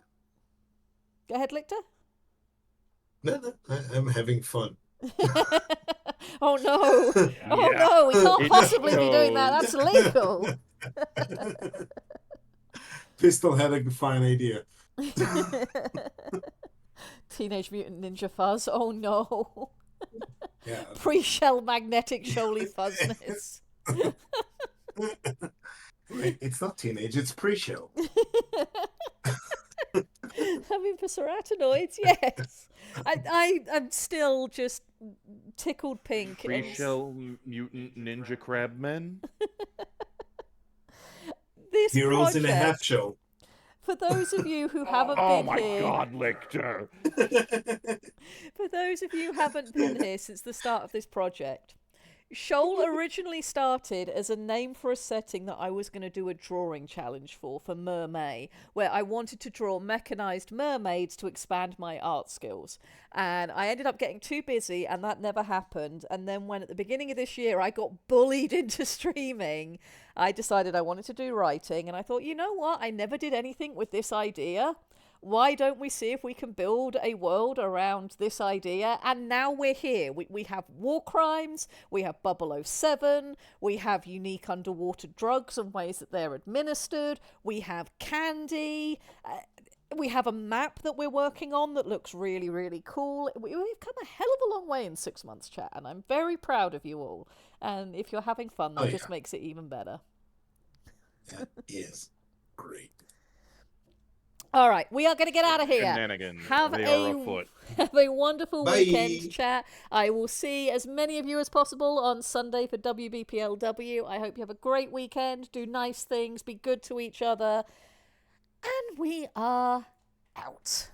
go ahead, Lictor. No, I'm having fun. Oh no! Oh Yeah. no! We can't It possibly be doing that. That's illegal. Pistol had a fine idea. Teenage Mutant Ninja Fuzz. Oh no. Yeah. Pre-shell magnetic shoaly fuzzness. Right. It's not teenage, it's pre-show. I mean, for serotinoids, yes. I'm still just tickled pink. and Pre-shell mutant ninja crab men. This Heroes in a project, half show. for those of you who haven't Oh been my here, God, Lictor! for those of you who haven't been here since the start of this project, Shoal originally started as a name for a setting that I was going to do a drawing challenge for Mermaid, where I wanted to draw mechanized mermaids to expand my art skills. And I ended up getting too busy, and that never happened. And then when at the beginning of this year I got bullied into streaming, I decided I wanted to do writing, and I thought, you know what? I never did anything with this idea. Why don't we see if we can build a world around this idea? And now we're here. We have war crimes, we have 007, we have unique underwater drugs and ways that they're administered, we have candy, we have a map that we're working on that looks really, really cool. We've come a hell of a long way in 6 months, chat, and I'm very proud of you all. And if you're having fun, that just makes it even better. That is great. All right, we are going to get out of here. Shenanigans. Have They are afoot. have a wonderful Bye. weekend, chat. I will see as many of you as possible on Sunday for WBPLW. I hope you have a great weekend. Do nice things. Be good to each other. And we are out.